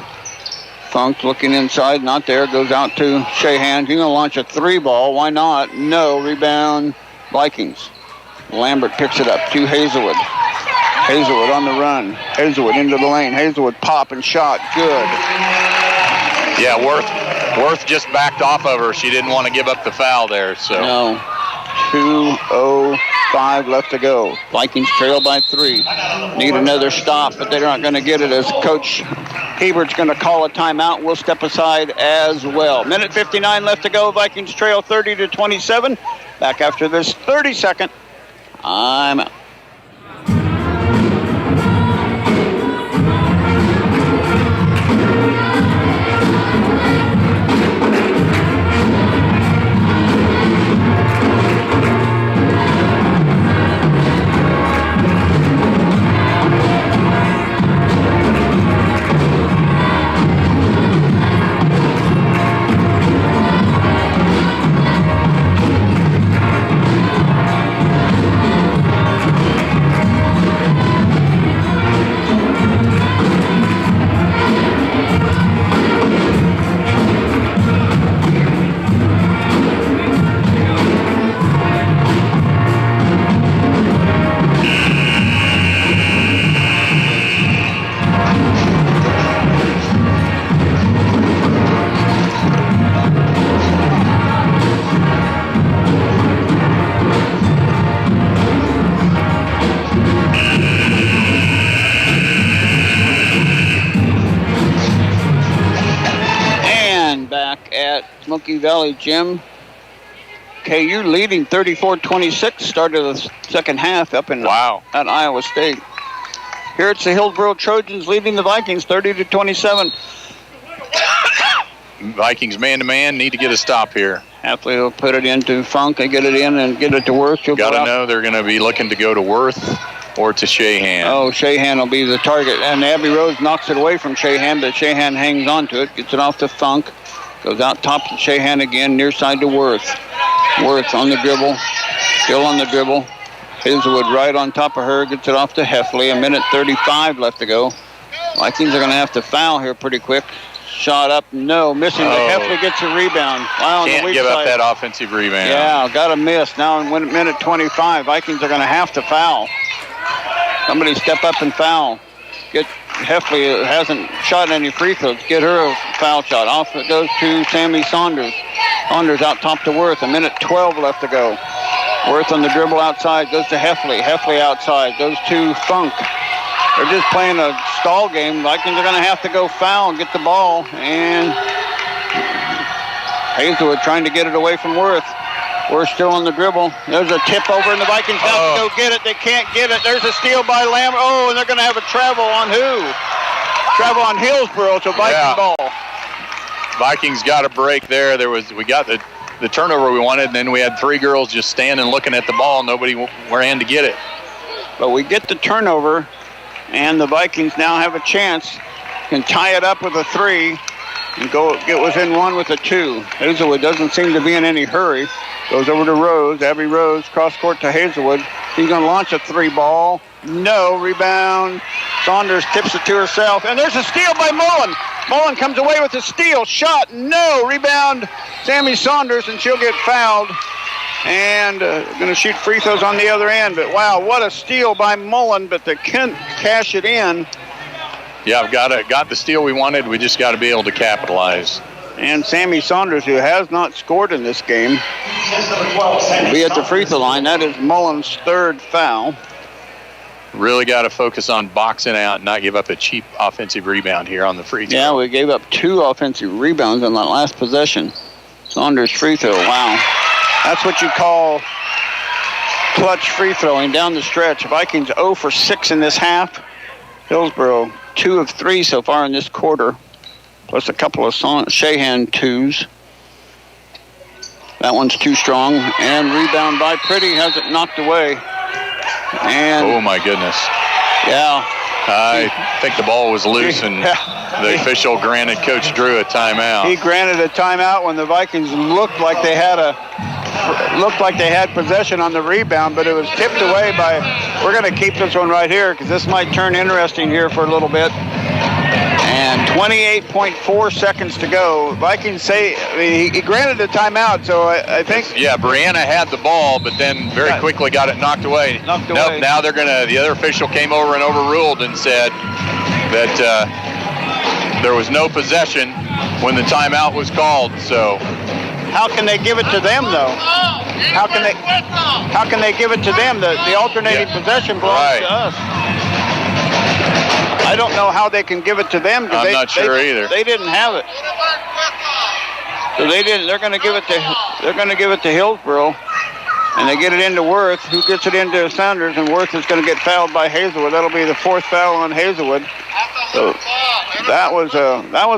B: Funk looking inside, not there. Goes out to Shahan. He's going to launch a 3 ball. Why not? No. Rebound, Vikings. Lambert picks it up to Hazelwood. Hazelwood on the run. Hazelwood into the lane. Hazelwood pop and shot. Good.
A: Yeah, Worth just backed off of her. She didn't want to give up the foul there. So
B: no. 2:05 left to go. Vikings trail by 3. Need another stop, but they're not going to get it as Coach Hebert's going to call a timeout. We'll step aside as well. Minute 59 left to go. Vikings trail 30-27. Back after this 30-second. I'm out. Smoky Valley Gym. KU leading 34-26. Started the second half up in at Iowa State. Here it's the Hillsboro Trojans leading the Vikings 30-27.
A: Vikings man-to-man need to get a stop here.
B: Hafley will put it into Funk. They get it in and get it to Worth.
A: Got to know they're going to be looking to go to Worth or to Shahan.
B: Oh, Shahan will be the target. And Abby Rose knocks it away from Shahan, but Shahan hangs on to it. Gets it off to Funk. Goes out top to Shahan again, near side to Worth. Worth on the dribble. Still on the dribble. Hazelwood right on top of her. Gets it off to Heffley. 1:35 left to go. Vikings are going to have to foul here pretty quick. Shot up, no. Missing, but Heffley gets a rebound.
A: Can't give up that offensive rebound.
B: Yeah, got a miss. Now in 1:25, Vikings are going to have to foul. Somebody step up and foul. Get Heffley hasn't shot any free throws. Get her a foul shot. Off it goes to Sammy Saunders. Saunders out top to Worth. 1:12 left to go. Worth on the dribble outside. Goes to Heffley. Heffley outside. Goes to Funk. They're just playing a stall game. Vikings are going to have to go foul and get the ball. And Hazelwood trying to get it away from Worth. We're still on the dribble. There's a tip over, and the Vikings have to go get it. They can't get it. There's a steal by Lambert. Oh, and they're going to have a travel on who? Travel on Hillsboro. It's a Viking ball.
A: Vikings got a break there. We got the turnover we wanted, and then we had 3 girls just standing looking at the ball. Nobody ran to get it.
B: But we get the turnover, and the Vikings now have a chance. Can tie it up with a 3 and get within 1 with a 2. Hazelwood doesn't seem to be in any hurry. Goes over to Rose. Abby Rose, cross court to Hazelwood. She's going to launch a 3 ball. No. Rebound. Saunders tips it to herself. And there's a steal by Mullen. Mullen comes away with a steal. Shot. No. Rebound. Sammy Saunders, and she'll get fouled. And going to shoot free throws on the other end. But, wow, what a steal by Mullen. But they can't cash it in.
A: Yeah, got the steal we wanted. We just got to be able to capitalize.
B: And Sammy Saunders, who has not scored in this game, will be at the free throw line. That is Mullins' third foul.
A: Really got to focus on boxing out and not give up a cheap offensive rebound here on the free throw.
B: Yeah, we gave up 2 offensive rebounds on that last possession. Saunders' free throw, wow. That's what you call clutch free throwing down the stretch. Vikings 0 for 6 in this half. Hillsboro 2 of 3 so far in this quarter, plus a couple of Shahan 2s. That one's too strong, and rebound by Pretty, has it knocked away. And
A: oh my goodness.
B: Yeah.
A: I think the ball was loose, and the official granted Coach Drew a timeout.
B: He granted a timeout when the Vikings looked like they had possession on the rebound, but it was tipped away by. We're going to keep this one right here because this might turn interesting here for a little bit. And 28.4 seconds to go. Vikings say he granted a timeout, so I think.
A: Yeah, Brianna had the ball, but then very quickly got it knocked away.
B: Nope,
A: now they're gonna. The other official came over and overruled and said that there was no possession when the timeout was called. So.
B: How can they give it to them though? How can they give it to them? The alternating possession belongs to us. I don't know how they can give it to them.
A: I'm not sure either.
B: They didn't have it. So they didn't. They're going to give it to Hillsboro, and they get it into Worth, who gets it into Saunders, and Worth is going to get fouled by Hazelwood. That'll be the 4th foul on Hazelwood. So that was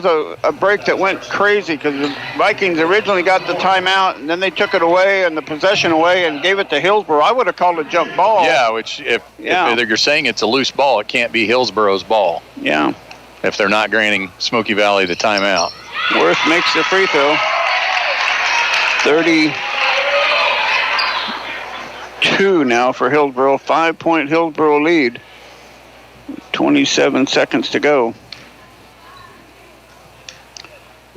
B: a break that went crazy because the Vikings originally got the timeout, and then they took it away and the possession away and gave it to Hillsboro. I would have called it jump ball.
A: Yeah, which if you're saying it's a loose ball, it can't be Hillsboro's ball.
B: Yeah.
A: If they're not granting Smoky Valley the timeout.
B: Worth makes the free throw. 32 now for Hillsboro. 5-point Hillsboro lead. 27 seconds to go.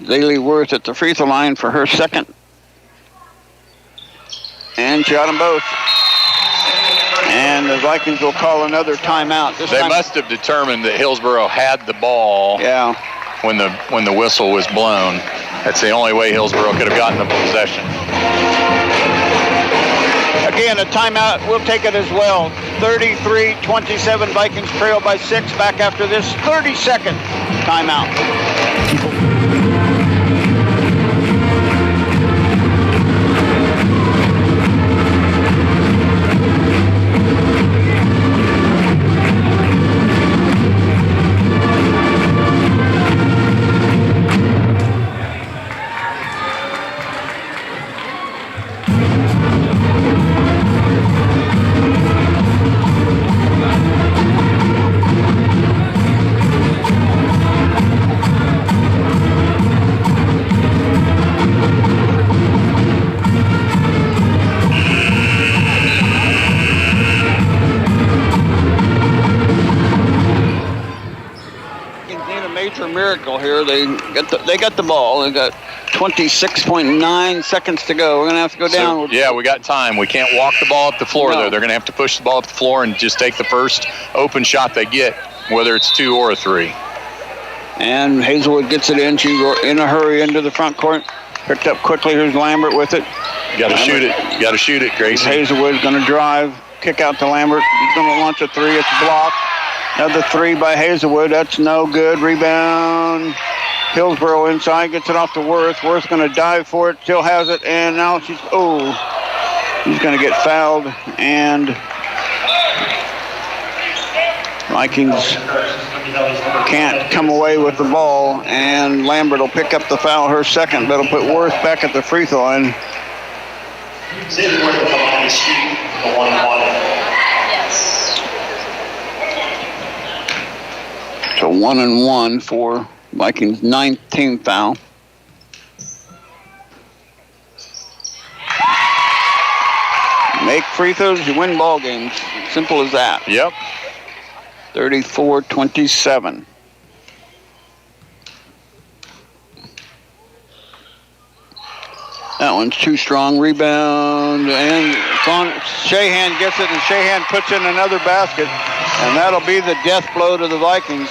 B: Zaylee Worth at the free throw line for her second. And she got them both. And the Vikings will call another timeout.
A: They must have determined that Hillsboro had the ball when the whistle was blown. That's the only way Hillsboro could have gotten the possession.
B: Again, a timeout. We'll take it as well. 33-27. Vikings trail by 6 back after this 30-second timeout. Miracle here. They got the ball. They got 26.9 seconds to go. We're gonna have to go down.
A: Yeah, we got time. We can't walk the ball up the floor though. They're gonna have to push the ball up the floor and just take the first open shot they get, whether it's 2 or 3.
B: And Hazelwood gets it in. She's in a hurry into the front court. Picked up quickly. Here's Lambert with it.
A: Got to shoot it. Got to shoot it, Gracie.
B: Hazelwood's gonna drive, kick out to Lambert. He's gonna launch a 3. It's blocked. Another 3 by Hazelwood. That's no good. Rebound. Hillsboro inside. Gets it off to Worth. Worth's going to dive for it. Still has it. And now he's going to get fouled. And Vikings can't come away with the ball. And Lambert will pick up the foul, her second. But it'll put Worth back at the free throw line. So 1-1 for Vikings' 19th foul. Make free throws, you win ball games. Simple as that.
A: Yep.
B: 34-27. That one's too strong. Rebound, and Shahan gets it, and Shahan puts in another basket, and that'll be the death blow to the Vikings.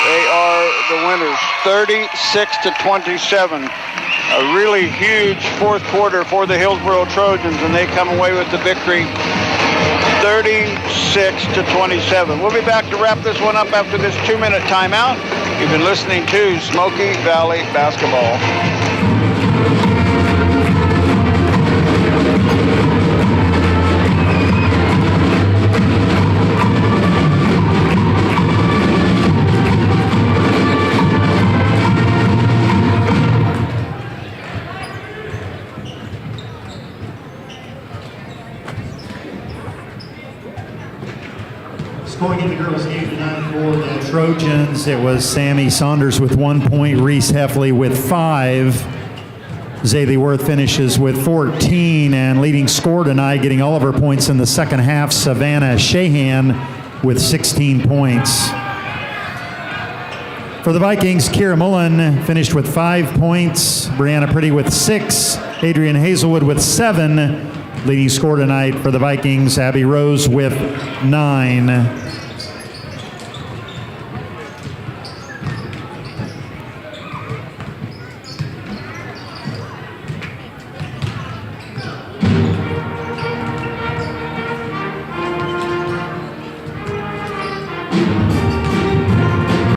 B: They are the winners, 36-27. A really huge fourth quarter for the Hillsboro Trojans, and they come away with the victory, 36-27. We'll be back to wrap this one up after this 2-minute timeout. You've been listening to Smoky Valley Basketball.
K: Scoring in the girls' game tonight for the Trojans, it was Sammy Saunders with 1 point, Reese Heffley with 5. Zaylee Worth finishes with 14, and leading scorer tonight, getting all of her points in the second half, Savannah Shahan with 16 points. For the Vikings, Kira Mullen finished with 5 points, Brianna Pretty with 6, Adrian Hazelwood with 7. Leading scorer tonight for the Vikings, Abby Rose with 9.